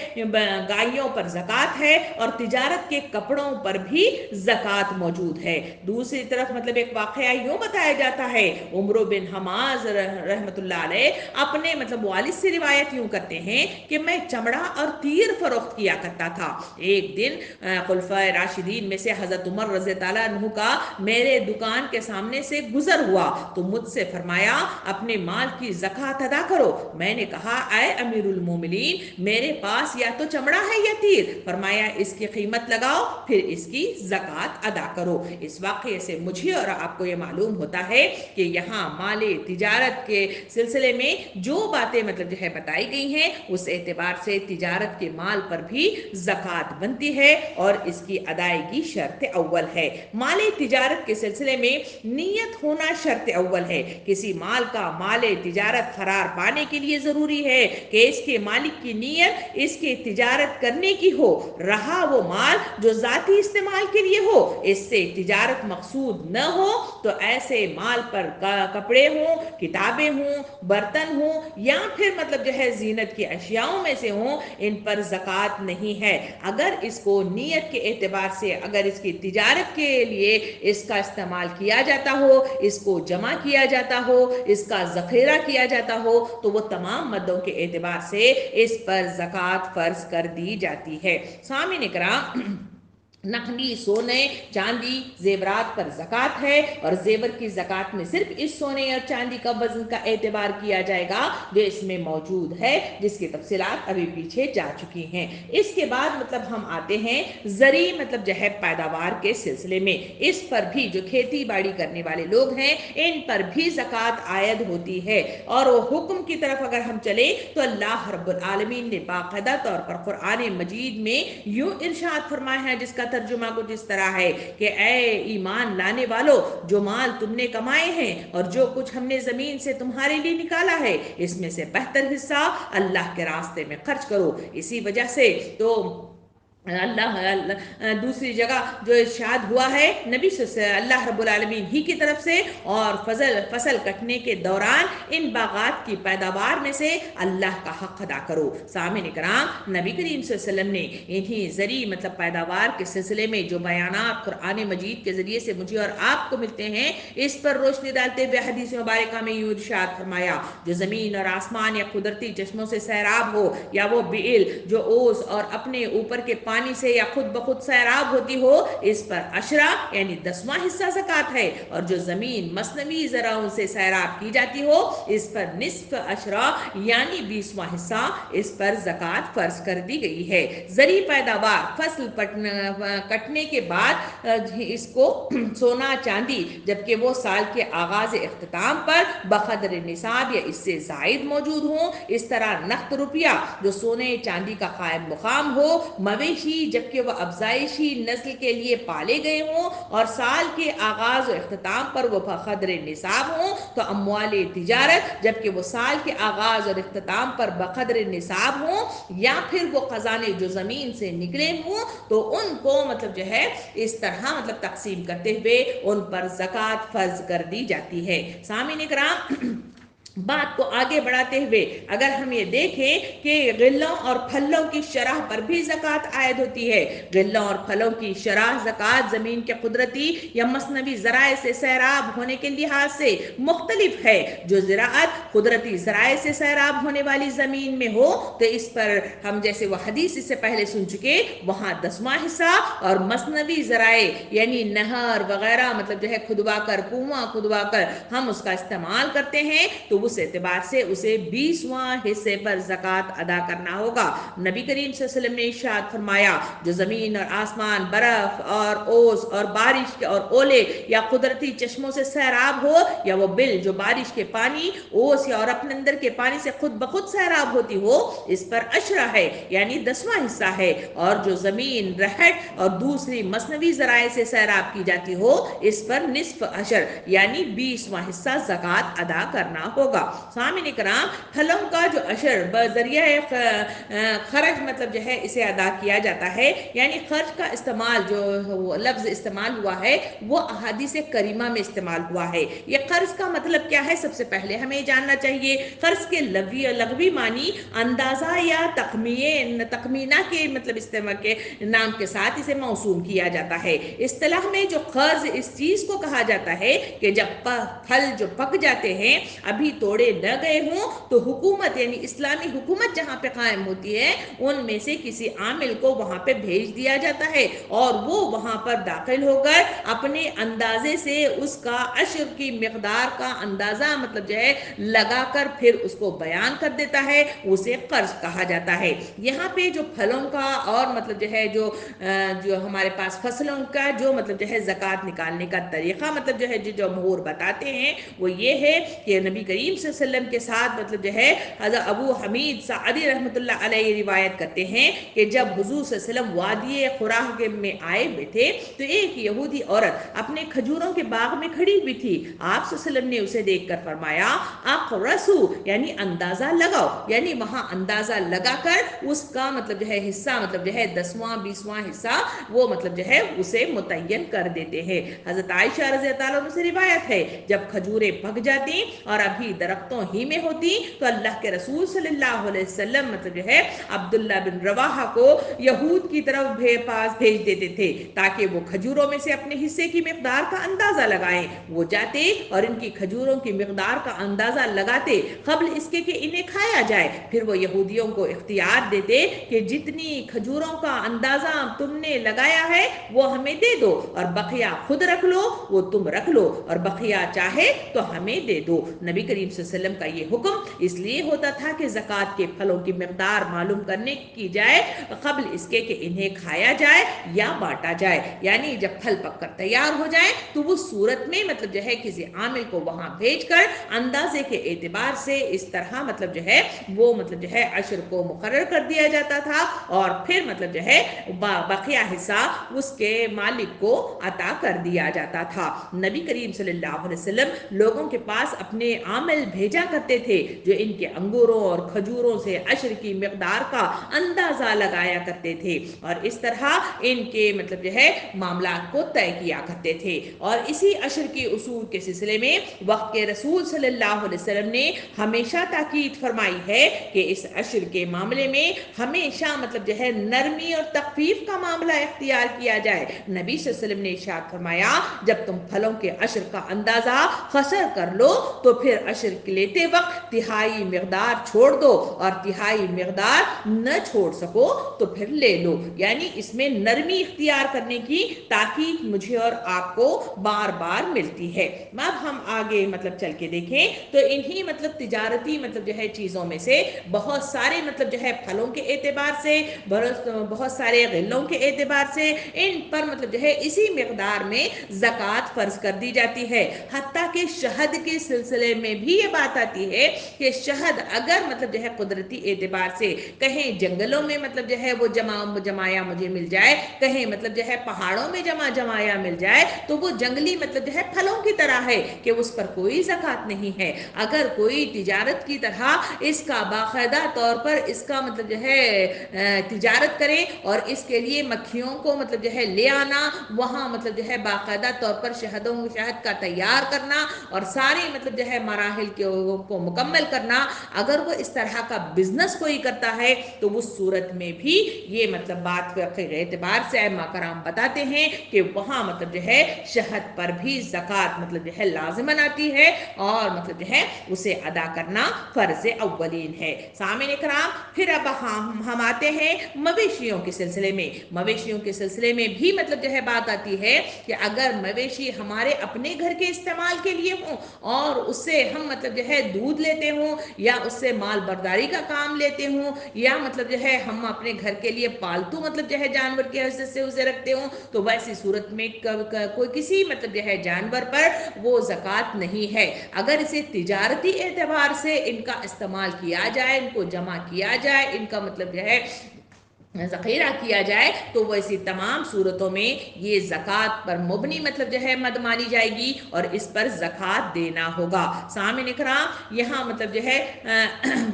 Speaker 1: گائیوں پر زکوٰۃ ہے اور تجارت کے کپڑوں پر بھی زکوٰۃ موجود ہے۔ دوسری طرف مطلب ایک واقعہ یوں بتایا جاتا ہے، عمر بن حماز رحمۃ اللہ علیہ اپنے مطلب والد سے روایت یوں کرتے ہیں کہ میں چمڑا اور تیر فروخت کیا کرتا تھا۔ ایک دن خلفائے راشدین میں سے حضرت عمر رضی اللہ عنہ کا میرے دکان کے سامنے سے گزر ہوا تو مجھ سے فرمایا، اپنے مال کی زکوٰۃ ادا کرو۔ میں نے کہا، اے امیر المومنین، میرے پاس یا تو چمڑا ہے یا تیر۔ فرمایا، اس کی قیمت لگاؤ پھر اس کی زکوٰۃ ادا کرو۔ اس واقعے سے مجھے اور آپ کو یہ معلوم ہوتا ہے کہ یہاں مال تجارت کے سلسلے میں جو باتیں مطلب جو ہے بتائی گئی ہیں اس اعتبار سے تجارت کے مال پر بھی زکوٰۃ بنتی ہے اور اس کی ادائیگی شرط اول ہے۔ مال تجارت کے سلسلے میں نیت ہونا شرط اول ہے۔ کسی مال کا مال تجارت قرار پانے کے لیے ضروری ہے کہ اس کے مالک کی نیت اس کی تجارت کرنے کی ہو، رہا وہ مال جو ذاتی استعمال کے لیے ہو، اس سے تجارت مقصود نہ ہو تو ایسے مال پر کپڑے ہوں، کتابیں ہوں، برتن ہوں یا پھر مطلب جو ہے زینت کی اشیاءوں میں سے ہوں، ان پر زکوٰۃ نہیں ہے۔ اگر اس کو نیت کے اعتبار سے اگر اس کی تجارت کے لیے اس کا استعمال کیا جاتا ہو، اس کو جمع کیا جاتا ہو، اس کا ذخیرہ کیا جاتا ہو تو وہ تمام مدوں کے اعتبار سے اس پر زکوٰۃ فرض کر دی جاتی ہے۔ سامعین کرام، نقدی سونے چاندی زیورات پر زکوٰۃ ہے اور زیور کی زکوٰۃ میں صرف اس سونے اور چاندی کا وزن کا اعتبار کیا جائے گا جو اس میں موجود ہے، جس کی تفصیلات ابھی پیچھے جا چکی ہیں۔ اس کے بعد مطلب ہم آتے ہیں زرعی مطلب جو ہے پیداوار کے سلسلے میں۔ اس پر بھی جو کھیتی باڑی کرنے والے لوگ ہیں ان پر بھی زکوٰۃ عائد ہوتی ہے، اور وہ حکم کی طرف اگر ہم چلیں تو اللہ رب العالمین نے باقاعدہ طور پر قرآن مجید میں یوں ارشاد فرمایا ہے، جس کا ترجمہ کچھ اس طرح ہے کہ اے ایمان لانے والو، جو مال تم نے کمائے ہیں اور جو کچھ ہم نے زمین سے تمہارے لیے نکالا ہے اس میں سے بہتر حصہ اللہ کے راستے میں خرچ کرو۔ اسی وجہ سے تو دوسری جگہ جو ارشاد ہوا ہے نبی اللہ رب العالمین ہی کی طرف سے، اور فصل کٹنے کے دوران ان باغات کی پیداوار میں سے اللہ کا حق ادا کرو۔ سامعین کرام، نبی کریم صلی اللہ علیہ وسلم نے انہی زرعی مطلب پیداوار کے سلسلے میں جو بیانات قرآن مجید کے ذریعے سے مجھے اور آپ کو ملتے ہیں، اس پر روشنی ڈالتے ہوئے حدیث مبارکہ میں یوں ارشاد فرمایا، جو زمین اور آسمان یا قدرتی چشموں سے سیراب ہو، یا وہ بیل جو اوس اور اپنے اوپر کے پانی سے یا خود بخود سیراب ہوتی ہو، اس پر عشرہ یعنی 10واں حصہ زکوٰۃ ہے، اور جو زمین مصنوعی زراعوں سے سیراب کی جاتی ہو، اس پر نصف عشرہ یعنی 20واں حصہ اس پر زکوٰۃ فرض کر دی گئی ہے۔ زرعی پیداوار فصل کٹنے کے بعد اس کو سونا چاندی جبکہ وہ سال کے آغاز اختتام پر بقدر نصاب یا اس سے زائد موجود ہوں، اس طرح نقد روپیہ جو سونے چاندی کا قائم مقام ہو، مویشی جبکہ وہ افزائشی نسل کے لیے پالے گئے ہوں اور سال کے آغاز و اختتام پر وہ بقدر نصاب ہوں، تو اموال تجارت جبکہ وہ سال کے آغاز اور اختتام پر بقدر نصاب ہوں، یا پھر وہ خزانے جو زمین سے نکلے ہوں، تو ان کو مطلب جو ہے اس طرح مطلب تقسیم کرتے ہوئے ان پر زکوٰۃ فرض کر دی جاتی ہے۔ سامعین کرام، بات کو آگے بڑھاتے ہوئے اگر ہم یہ دیکھیں کہ غلوں اور پھلوں کی شرح پر بھی زکوٰۃ عائد ہوتی ہے۔ غلوں اور پھلوں کی شرح زکوٰۃ زمین کے قدرتی یا مصنوعی ذرائع سے سیراب ہونے کے لحاظ سے مختلف ہے۔ جو زراعت قدرتی ذرائع سے سیراب ہونے والی زمین میں ہو تو اس پر ہم جیسے وہ حدیث اس سے پہلے سن چکے، وہاں 10واں حصہ، اور مصنوعی ذرائع یعنی نہر وغیرہ مطلب جو ہے کھدوا کر، کنواں کھدوا کر ہم اس کا استعمال کرتے ہیں، تو اس اعتبار سے اسے 20واں حصے پر زکوٰۃ ادا کرنا ہوگا۔ نبی کریم صلی اللہ علیہ وسلم نے ارشاد فرمایا، جو زمین اور آسمان برف اور اوس اور بارش اور اولے یا قدرتی چشموں سے سیراب ہو، یا وہ بل جو بارش کے پانی، اوس یا اور اپنے اندر کے پانی سے خود بخود سیراب ہوتی ہو، اس پر عشرہ ہے یعنی 10واں حصہ ہے، اور جو زمین رہٹ اور دوسری مصنوعی ذرائع سے سیراب کی جاتی ہو، اس پر نصف عشر یعنی 20واں حصہ زکوٰۃ ادا کرنا ہوگا۔ سامعین کرام، پھلوں کا جو عشر بذریعہ خرچ مطلب جو ہے اسے ادا کیا جاتا ہے، یعنی خرچ کا استعمال جو لفظ استعمال ہوا ہے وہ احادیث کریمہ میں استعمال ہوا ہے۔ یہ قرض کا مطلب کیا ہے؟ سب سے پہلے ہمیں جاننا چاہیے قرض کے لغوی معنی اندازہ یا تخمینہ کے مطلب استعمال کے نام کے ساتھ اسے موسوم کیا جاتا ہے۔ اصطلاح میں جو قرض اس چیز کو کہا جاتا ہے کہ جب پھل جو پک جاتے ہیں ابھی توڑے نہ گئے ہوں تو حکومت یعنی اسلامی حکومت جہاں پہ قائم ہوتی ہے ان میں سے کسی عامل کو وہاں پہ بھیج دیا جاتا ہے، اور وہ وہاں پر داخل ہو کر اپنے اندازے سے اس کا عشر کی مقدار کا اندازہ مطلب جو ہے لگا کر پھر اس کو بیان کر دیتا ہے، اسے قرض کہا جاتا ہے۔ یہاں پہ جو پھلوں کا اور مطلب جو ہے جو ہمارے پاس فصلوں کا جو مطلب جو ہے زکوٰۃ نکالنے کا طریقہ مطلب جو ہے جو جمہور بتاتے ہیں وہ یہ ہے کہ نبی کریم صلی اللہ علیہ وسلم کے ساتھ مطلب جو ہے حضرت ابو حمید سعدی رحمۃ اللہ علیہ روایت کرتے ہیں کہ جب حضور صلی اللہ علیہ وسلم وادی قراہ میں آئے ہوئے تھے تو ایک یہودی عورت اپنے کھجوروں کے باغ میں کھڑی ہوئی تھی۔ آپ صلی اللہ علیہ وسلم نے اسے دیکھ کر فرمایا، اقرسو یعنی اندازہ لگاؤ، یعنی وہاں اندازہ لگا کر اس کا مطلب جو ہے حصہ مطلب جو ہے 10واں 20واں حصہ وہ مطلب جو ہے اسے متعین کر دیتے ہیں۔ حضرت عائشہ رضی اللہ عنہ سے روایت ہے، جب کھجوریں پک جاتی اور ابھی درختوں ہی میں ہوتی تو اللہ کے رسول صلی اللہ علیہ وسلم مطلب جو ہے عبداللہ بن رواحہ کو یہود کی طرف پاس بھیج دیتے تھے تاکہ وہ کھجوروں میں سے اپنے حصے کی مقدار کا اندازہ لگائیں۔ وہ جاتے اور ان کی کھجوروں کی مقدار کا اندازہ لگاتے قبل اس کے کہ انہیں کھایا جائے، پھر وہ یہودیوں کو اختیار دیتے کہ جتنی کھجوروں کا اندازہ تم نے لگایا ہے وہ ہمیں دے دو، اور بقیہ خود رکھ لو، وہ تم رکھ لو، اور بقیہ چاہے تو ہمیں دے دو۔ نبی کریم صلی اللہ علیہ وسلم کا یہ حکم اس لیے ہوتا تھا کہ زکوٰۃ کے پھلوں کی مقدار معلوم کرنے کی جائے قبل اس کے کہ انہیں کھایا جائے یا بانٹا جائے، یعنی جب پھل پک کر تیار ہو جائے تو وہ صورت میں مطلب جو ہے کسی عامل کو وہاں بھیج کر اندازے کے اعتبار سے اس طرح مطلب جو ہے وہ مطلب جو ہے عشر کو مقرر کر دیا جاتا تھا، اور پھر مطلب جو ہے بقیہ حصہ اس کے مالک کو عطا کر دیا جاتا تھا۔ نبی کریم صلی اللہ علیہ وسلم لوگوں کے پاس اپنے عامل حامل بھیجا کرتے تھے جو ان کے انگوروں اور کھجوروں سے عشر کی مقدار کا اندازہ لگایا کرتے تھے اور اس طرح ان کے مطلب جو ہے معاملات کو طے کیا کرتے تھے. اور اسی عشر کے اصول کے سلسلے میں وقت کے رسول صلی اللہ علیہ وسلم نے ہمیشہ تاکید فرمائی ہے کہ اس عشر کے معاملے میں ہمیشہ مطلب جو ہے نرمی اور تخفیف کا معاملہ اختیار کیا جائے. نبی صلی اللہ علیہ وسلم نے ارشاد فرمایا جب تم پھلوں کے عشر کا اندازہ خسر کر لو تو پھر عشر لیتے وقت تہائی مقدار چھوڑ دو اور تہائی مقدار نہ چھوڑ سکو تو پھر لے لو. یعنی اس میں نرمی اختیار کرنے کی تاکید مجھے اور آپ کو بار بار ملتی ہے. اب ہم آگے مطلب چل کے دیکھیں تو انہی مطلب تجارتی مطلب جو ہے چیزوں میں سے بہت سارے مطلب جو ہے پھلوں کے اعتبار سے بہت سارے غلوں کے اعتبار سے ان پر مطلب جو ہے اسی مقدار میں زکوٰۃ فرض کر دی جاتی ہے. حتیٰ کہ شہد کے سلسلے میں بھی یہ بات آتی ہے کہ شہد اگر مطلب جو ہے قدرتی اعتبار سے کہیں جنگلوں میں مطلب جو ہے وہ جمایا مجھے مل جائے, کہیں مطلب جو ہے پہاڑوں میں جمایا مل جائے تو وہ جنگلی مطلب جو ہے پھلوں کی طرح ہے کہ اس پر کوئی زکوٰۃ نہیں ہے. اگر کوئی تجارت کی طرح اس کا باقاعدہ طور پر اس کا مطلب جو ہے تجارت کرے اور اس کے لیے مکھیوں کو مطلب جو ہے لے آنا, وہاں مطلب جو ہے باقاعدہ طور پر شہد کا تیار کرنا اور سارے مطلب جو ہے مراحل کو مکمل کرنا, اگر وہ اس طرح کا بزنس کوئی کرتا ہے تو اس صورت میں بھی یہ مطلب بات کے اعتبار سے ائمہ کرام بتاتے ہیں کہ وہاں مطلب جو ہے شہد پر بھی زکوٰۃ مطلب جو ہے لازماً آتی ہے اور مطلب جو ہے اسے ادا کرنا فرض اولین ہے. سامعین اکرام, پھر اب ہم آتے ہیں مویشیوں کے سلسلے میں. مویشیوں کے سلسلے میں بھی مطلب جو ہے بات آتی ہے کہ اگر مویشی ہمارے اپنے گھر کے استعمال کے لیے ہوں اور اس سے ہم مطلب جو ہے دودھ لیتے ہوں یا اس سے مال برداری کا کام لیتے ہوں یا مطلب جو ہے ہم اپنے گھر کے لیے پالتو مطلب جو ہے جانور کی حیثیت سے اسے رکھتے ہوں تو ویسی صورت میں کوئی کسی مطلب جو ہے جانور پر وہ زکوٰۃ نہیں ہے. اگر اسے تجارتی اعتبار سے ان کا استعمال کیا جائے, ان کو جمع کیا جائے, ان کا مطلب جو ہے ذخیرہ کیا جائے تو وہ ایسی تمام صورتوں میں یہ زکوٰۃ پر مبنی مطلب جو ہے مد مانی جائے گی اور اس پر زکوٰۃ دینا ہوگا. سامعین اکرام, یہاں مطلب جو ہے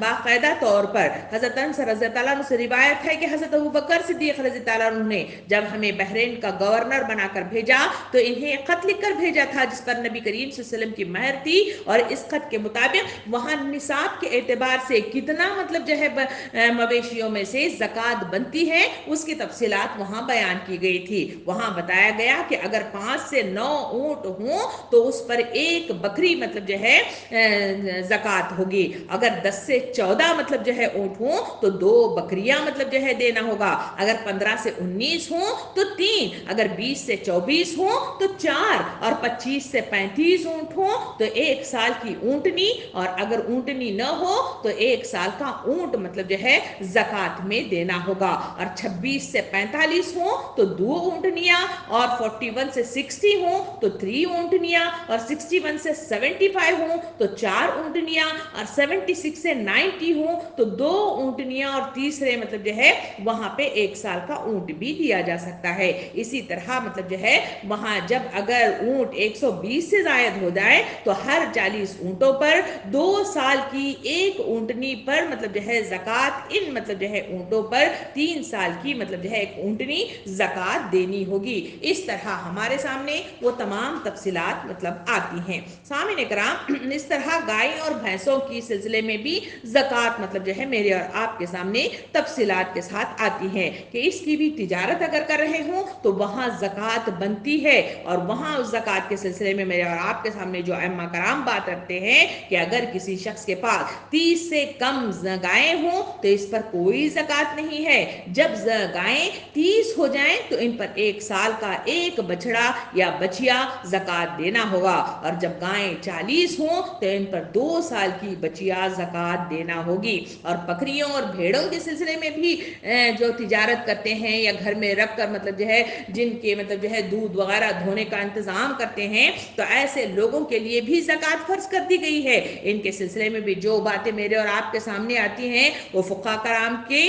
Speaker 1: باقاعدہ طور پر حضرت انس رضی اللہ عنہ سے روایت ہے کہ حضرت ابوبکر صدیق رضی اللہ عنہ نے جب ہمیں بحرین کا گورنر بنا کر بھیجا تو انہیں ایک خط لکھ کر بھیجا تھا جس پر نبی کریم صلی اللہ علیہ وسلم کی مہر تھی اور اس خط کے مطابق وہاں نصاب کے اعتبار سے کتنا مطلب جو ہے مویشیوں میں سے زکوٰۃ بنتی ہے اس کی تفصیلات وہاں بیان کی گئی تھی. وہاں بتایا گیا کہ اگر 5 سے 9 اونٹ ہوں تو اس پر ایک بکری مطلب جو ہے زکوٰۃ ہوگی. اگر 10 سے 14 مطلب جو ہے اونٹ ہوں تو 2 بکریاں مطلب جو ہے دینا ہوگا. اگر 15 سے 19 ہوں تو 3, اگر 20 سے 24 ہوں تو 4 اور 25 سے 35 اونٹ ہوں تو 1 سال کی اونٹنی اور اگر اونٹنی نہ ہو تو 1 سال کا اونٹ مطلب جو ہے زکوٰۃ میں دینا ہوگا. اور 26 سے 45 ہوں تو 2 اونٹنیاں اور 41 سے 60 ہوں تو 3 اونٹنیاں اور 61 سے 75 ہوں تو 4 اونٹنیاں اور 76 سے 90 ہوں تو 2 اونٹنیاں اور تیسرے مطلب جو ہے وہاں پہ 1 سال کا اونٹ بھی دیا جا سکتا ہے. اسی طرح مطلب جو ہے وہاں جب اگر اونٹ 120 سے زائد ہو جائے تو ہر 40 اونٹوں پر 2 سال کی 1 اونٹنی پر مطلب جو ہے زکوٰۃ, ان مطلب جو ہے اونٹوں پر 3 سال کی مطلب جو ہے 1 اونٹنی زکوٰۃ دینی ہوگی. اس طرح ہمارے سامنے وہ تمام تفصیلات مطلب آتی ہیں. سامعین اکرام, اس طرح گائے اور بھینسوں کی سلسلے میں بھی زکوٰۃ مطلب جو ہے میرے اور آپ کے سامنے تفصیلات کے ساتھ آتی ہیں کہ اس کی بھی تجارت اگر کر رہے ہوں تو وہاں زکوٰۃ بنتی ہے. اور وہاں اس زکوٰۃ کے سلسلے میں میرے اور آپ کے سامنے جو ائمہ کرام بات رکھتے ہیں کہ اگر کسی شخص کے پاس 30 سے کم گائیں ہوں تو اس پر کوئی زکوٰۃ نہیں ہے. جب گائیں 30 ہو جائیں تو ان پر 1 سال کا 1 بچڑا یا بچیا زکوٰۃ دینا ہوگا. اور جب گائیں 40 ہوں تو ان پر 2 سال کی بچیا زکوٰۃ دینا ہوگی. اور بکریوں اور بھیڑوں کے سلسلے میں بھی جو تجارت کرتے ہیں یا گھر میں رکھ کر مطلب جو ہے جن کے مطلب جو ہے دودھ وغیرہ دھونے کا انتظام کرتے ہیں تو ایسے لوگوں کے لیے بھی زکوٰۃ فرض کر دی گئی ہے. ان کے سلسلے میں بھی جو باتیں میرے اور آپ کے سامنے آتی ہیں وہ فقہاء کرام کے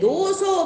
Speaker 1: 200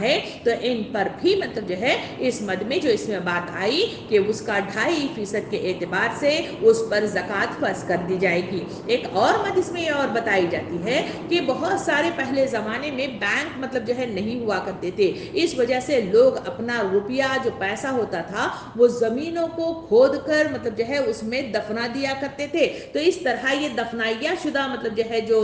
Speaker 1: ہے تو ان پر بھی مطلب جو ہے اس مد میں جو اس میں بات آئی کہ اس کا 2.5% کے اعتبار سے اس پر زکوٰۃ فرض کر دی جائے گی۔ ایک اور مد اس میں یہ اور بتائی جاتی ہے کہ بہت سارے پہلے زمانے میں بینک مطلب جو ہے نہیں ہوا کرتے تھے، اس وجہ سے لوگ اپنا روپیہ جو پیسہ ہوتا تھا وہ زمینوں کو کھود کر مطلب جو ہے اس میں دفنا دیا کرتے تھے۔ تو اس طرح یہ دفنائیہ شدہ مطلب جو ہے جو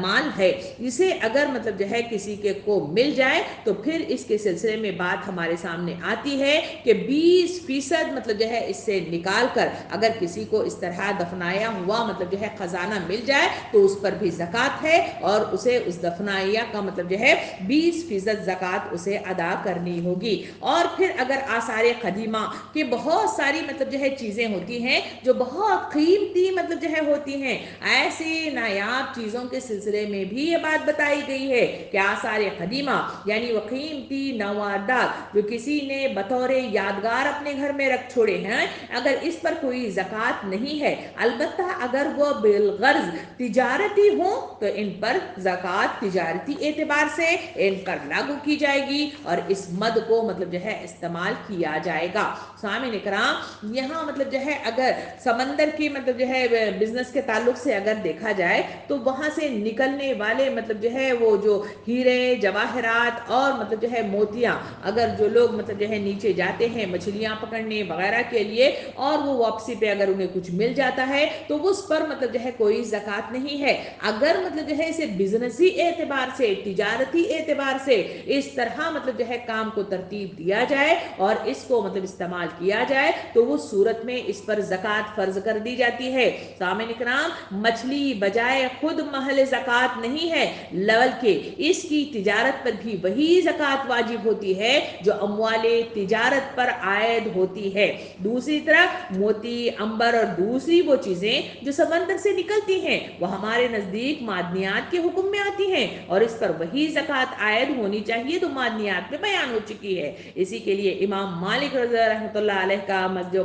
Speaker 1: مال ہے، اسے اگر مطلب جو ہے کسی کے کو مل جائے تو پھر اس کے سلسلے میں بات ہمارے سامنے آتی ہے کہ 20% مطلب جو ہے اس سے نکال کر اگر کسی کو اس طرح دفنایا ہوا مطلب جو ہے خزانہ مل جائے تو اس پر بھی زکوٰۃ ہے، اور اسے اس دفنائیہ کا مطلب جو ہے 20% زکوٰۃ اسے ادا کرنی ہوگی۔ اور پھر اگر آثار قدیمہ کہ بہت ساری مطلب جو ہے چیزیں ہوتی ہیں جو بہت قیمتی مطلب جو ہے ہوتی ہیں، ایسی نایاب چیزوں کے سلسلے میں بھی یہ بات بتائی گئی ہے کہ آثار قدیمہ یعنی وہ قیمتی نوادرات جو کسی نے بطور یادگار اپنے گھر میں رکھ چھوڑے ہیں، اگر اس پر کوئی زکوٰۃ نہیں ہے، البتہ اگر وہ بالغرض تجارتی ہوں تو ان پر زکوٰۃ تجارتی اعتبار سے ان پر لاگو کی جائے گی اور اس مد کو مطلب جو ہے استعمال کیا جائے گا۔ سامعین کرام، یہاں مطلب جو ہے اگر سمندر کی مطلب جو ہے بزنس کے تعلق سے اگر دیکھا جائے تو وہاں سے نکلنے والے مطلب جو ہے وہ جو ہیرے جواہرات اور مطلب جو ہے موتیاں، اگر جو لوگ مطلب جو ہے نیچے جاتے ہیں مچھلیاں پکڑنے وغیرہ کے لیے اور وہ واپسی پہ اگر انہیں کچھ مل جاتا ہے تو اس پر مطلب جو ہے کوئی زکوٰۃ نہیں ہے۔ اگر مطلب جو ہے اسے بزنسی اعتبار سے، تجارتی اعتبار سے اس طرح مطلب جو ہے کام کو ترتیب دیا جائے اور اس کو مطلب استعمال کیا جائے تو اس صورت میں اس پر زکوٰۃ فرض کر دی جاتی ہے۔ سامعین کرام، مچھلی بجائے خود محل زکوٰۃ نہیں ہے، بلکہ اس کی تجارت پر بھی وہی زکوٰۃ واجب ہوتی ہے جو اموال تجارت پر عائد ہوتی ہے۔ دوسری طرف موتی، عنبر اور دوسری وہ چیزیں جو سمندر سے نکلتی ہیں وہ ہمارے نزدیک معدنیات کے حکم میں آتی ہیں اور اس پر وہی زکوٰۃ عائد ہونی چاہیے تو معدنیات میں بیان ہو چکی ہے۔ اسی کے لیے امام مالک رحمۃ اللہ علیہ کا جو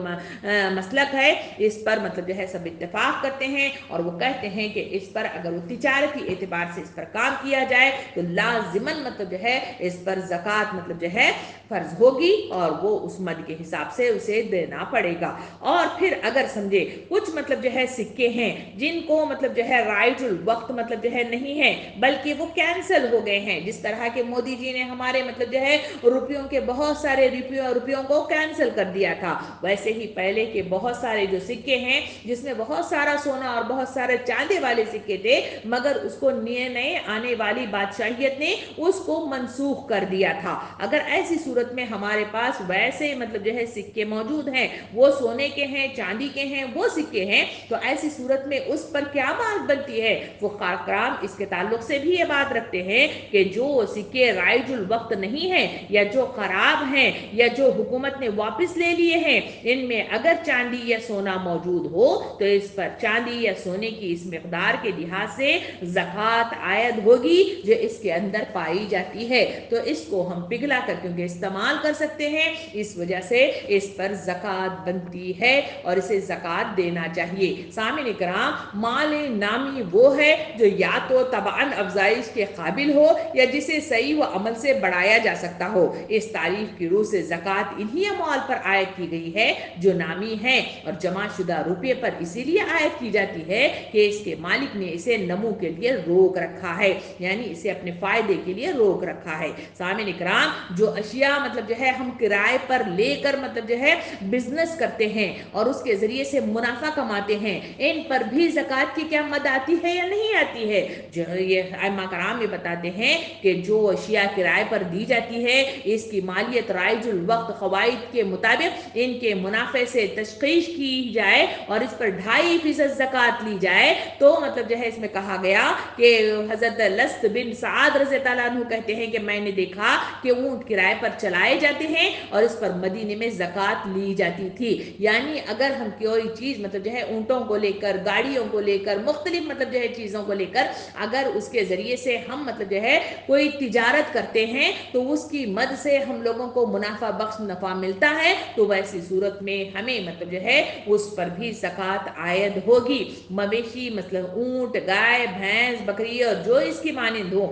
Speaker 1: مسلک ہے اس پر مطلب جو ہے سب اتفاق کرتے ہیں اور وہ کہتے ہیں کہ اس پر اگر وہ تجارتی اعتبار سے اس پر کام کیا جائے تو لازماً مطلب جو ہے اس پر زکوٰۃ مطلب جو ہے فرض ہوگی اور وہ اس مد کے حساب سے اسے دینا پڑے گا۔ اور پھر اگر سمجھے کچھ مطلب جو ہے سکے ہیں جن کو مطلب جو ہے رائج الوقت مطلب جو ہے نہیں ہے بلکہ وہ کینسل ہو گئے ہیں، جس طرح کہ مودی جی نے ہمارے مطلب جو ہے روپیوں کے بہت سارے روپیوں کو کینسل کر دیا تھا، ویسے ہی پہلے کے بہت سارے جو سکے ہیں جس میں بہت سارا سونا اور بہت سارے چاندی والے سکے تھے، مگر اس کو نئے آنے والی بادشاہیت نے اس کو منسوخ کر دیا تھا۔ اگر ایسی صورت میں ہمارے پاس ویسے مطلب جو ہے سکے موجود ہیں، وہ سونے کے ہیں، چاندی کے ہیں، وہ سکے ہیں، تو ایسی صورت میں اس پر کیا بات بنتی ہے؟ فقہاء کرام اس کے تعلق سے بھی یہ بات رکھتے ہیں کہ جو سکے رائج الوقت نہیں ہیں یا جو خراب ہیں یا جو حکومت نے واپس لے لیے ہیں، ان میں اگر چاندی یا سونا موجود ہو تو اس پر چاندی یا سونے کی اس مقدار کے لحاظ سے زکوٰۃ عائد ہوگی جو اس کے اندر پائی جاتی ہے، تو اس کو ہم پگھلا کر کیونکہ استعمال کر سکتے ہیں، اس وجہ سے اس پر زکوٰۃ بنتی ہے اور اسے زکوٰۃ دینا چاہیے۔ سامعین کرام، مال نامی وہ ہے جو یا تو تبعاً افزائش کے قابل ہو یا جسے صحیح و عمل سے بڑھایا جا سکتا ہو۔ اس تعریف کی روح سے زکوٰۃ انہی اموال پر عائد کی گئی ہے جو نامی ہیں اور جمع شدہ روپے پر اسی لیے عائد کی جاتی ہے کہ اس کے مالک نے اسے نمو کے لیے روک رکھا ہے، یعنی اسے اپنے فائدے کے لیے روک رکھا ہے۔ سامعین کرام، جو اشیاء مطلب جو ہے ہم کرائے پر لے کر مطلب جو ہے بزنس کرتے ہیں اور اس کے ذریعے سے منافع کماتے ہیں، ان پر بھی زکوٰۃ کی کیا مد آتی ہے یا نہیں آتی ہے؟ جو یہ ائمہ کرام یہ بتاتے ہیں کہ جو اشیاء کرائے پر دی جاتی ہے اس کی مالیت رائج الوقت قواعد کے مطابق ان کے منافع سے تشخیص کی جائے اور اس پر 2.5% زکوٰۃ لی جائے تو مطلب جو ہے اس میں کہا گیا کہ حضرت لست بن سعد رضی اللہ عنہ کہتے ہیں کہ میں نے دیکھا کہ اونٹ کرائے پر چلائے جاتے ہیں اور اس پر مدینے میں زکوٰۃ لی جاتی تھی، یعنی اگر ہم کوئی چیز مطلب جو ہے اونٹوں کو لے کر، گاڑیوں کو لے کر، مختلف مطلب جو ہے چیزوں کو لے کر اگر اس کے ذریعے سے ہم مطلب جو ہے کوئی تجارت کرتے ہیں تو اس کی مد سے ہم لوگوں کو منافع بخش نفع ملتا ہے تو ویسی صورت میں ہمیں مطلب جو ہے اس پر بھی زکوٰۃ عائد ہوگی۔ مویشی مثلا اونٹ، گائے، بھینس، بکری اور جو اس کی مانند ہو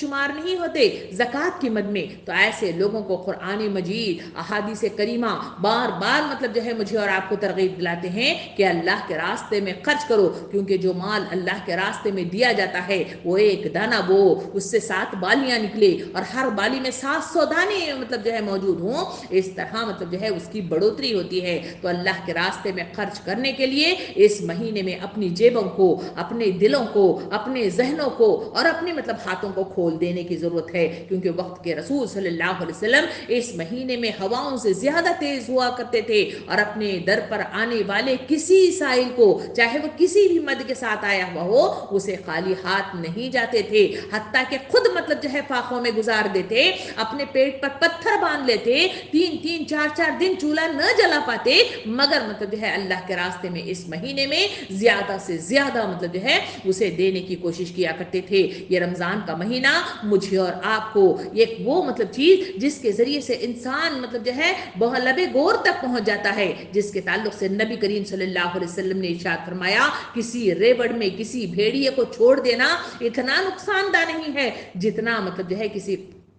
Speaker 1: شمار نہیں ہوتے زکوٰۃ کی مد میں، تو ایسے لوگوں کو قرآن مجید احادیث کریمہ بار بار مطلب جو ہے مجھے اور آپ کو ترغیب دلاتے ہیں کہ اللہ کے راستے میں خرچ کرو، کیونکہ جو مال اللہ کے راستے میں دیا جاتا ہے وہ ایک دانہ بو اس سے 7 بالیاں نکلے اور ہر بالی میں 700 دانے مطلب جو ہے موجود ہوں، اس طرح مطلب جو ہے اس کی بڑھوتری ہوتی ہے۔ تو اللہ کے راستے میں خرچ کرنے کے لیے اس مہینے میں اپنی جیبوں کو، اپنے دلوں کو، اپنے ذہنوں کو اور اپنے مطلب ہاتھوں کو کھول دینے کی ضرورت ہے، کیونکہ وقت کے رسول صلی اللہ علیہ وسلم اس مہینے میں ہواؤں سے زیادہ تیز ہوا کرتے تھے اور اپنے در پر آنے والے کسی سائل کو، چاہے وہ کسی بھی مد کے ساتھ آیا ہوا ہو، اسے خالی ہاتھ نہیں جاتے تھے، حتیٰ کہ خود مطلب جو ہے فاقوں میں گزار دیتے، اپنے پیٹ پر پتھر باندھ لیتے، 3 4 دن چولہا نہ جلا پاتے، مگر مطلب جو ہے اللہ کے راستے میں اس مہینے میں زیادہ سے زیادہ مطلب جو ہے اسے دینے کی کوشش کیا کرتے تھے۔ یہ رمضان کا مہینہ مجھے اور آپ کو ایک وہ مطلب چیز جس کے ذریعے سے انسان مطلب جو ہے بہت لبے گور تک پہنچ جاتا ہے، جس کے تعلق سے نبی کریم صلی اللہ علیہ وسلم نے ارشاد فرمایا، کسی ریوڑ میں کسی بھیڑیے کو چھوڑ دینا اتنا نقصان دہ نہیں ہے جتنا مطلب جو ہے کسی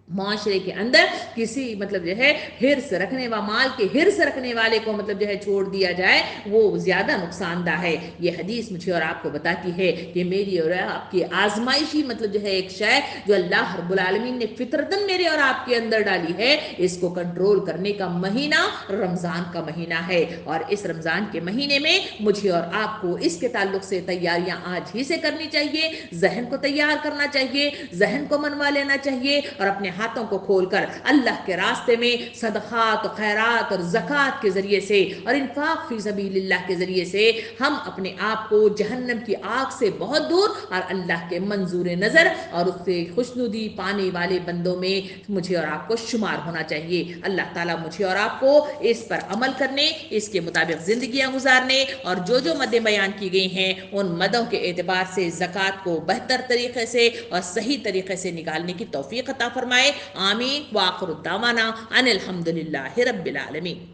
Speaker 1: معاشرے کے اندر کسی مطلب جو ہے ہرس رکھنے و مال کے ہرس رکھنے والے کو مطلب جو ہے چھوڑ دیا جائے، وہ زیادہ نقصان دہ ہے۔ یہ حدیث مجھے اور آپ کو بتاتی ہے کہ میری اور آپ کی آزمائشی مطلب جو ہے ایک شے جو اللہ رب العالمین نے فطرتاً میرے اور آپ کے اندر ڈالی ہے، اس کو کنٹرول کرنے کا مہینہ رمضان کا مہینہ ہے، اور اس رمضان کے مہینے میں مجھے اور آپ کو اس کے تعلق سے تیاریاں آج ہی سے کرنی چاہیے، ذہن کو تیار کرنا چاہیے، ذہن کو منوا لینا چاہیے، اور اپنے ہاتھوں کو کھول کر اللہ کے راستے میں صدقات و خیرات اور زکوٰۃ کے ذریعے سے اور انفاق فی سبیل اللہ کے ذریعے سے ہم اپنے آپ کو جہنم کی آگ سے بہت دور اور اللہ کے منظور نظر اور اس سے خوشنودی پانے والے بندوں میں مجھے اور آپ کو شمار ہونا چاہیے۔ اللہ تعالیٰ مجھے اور آپ کو اس پر عمل کرنے، اس کے مطابق زندگیاں گزارنے اور جو مدیں بیان کی گئی ہیں ان مدوں کے اعتبار سے زکوٰۃ کو بہتر طریقے سے اور صحیح طریقے سے نکالنے کی توفیق عطا فرمائے۔ آمین۔ وآخر الدعوانا ان الحمد للہ رب العالمین۔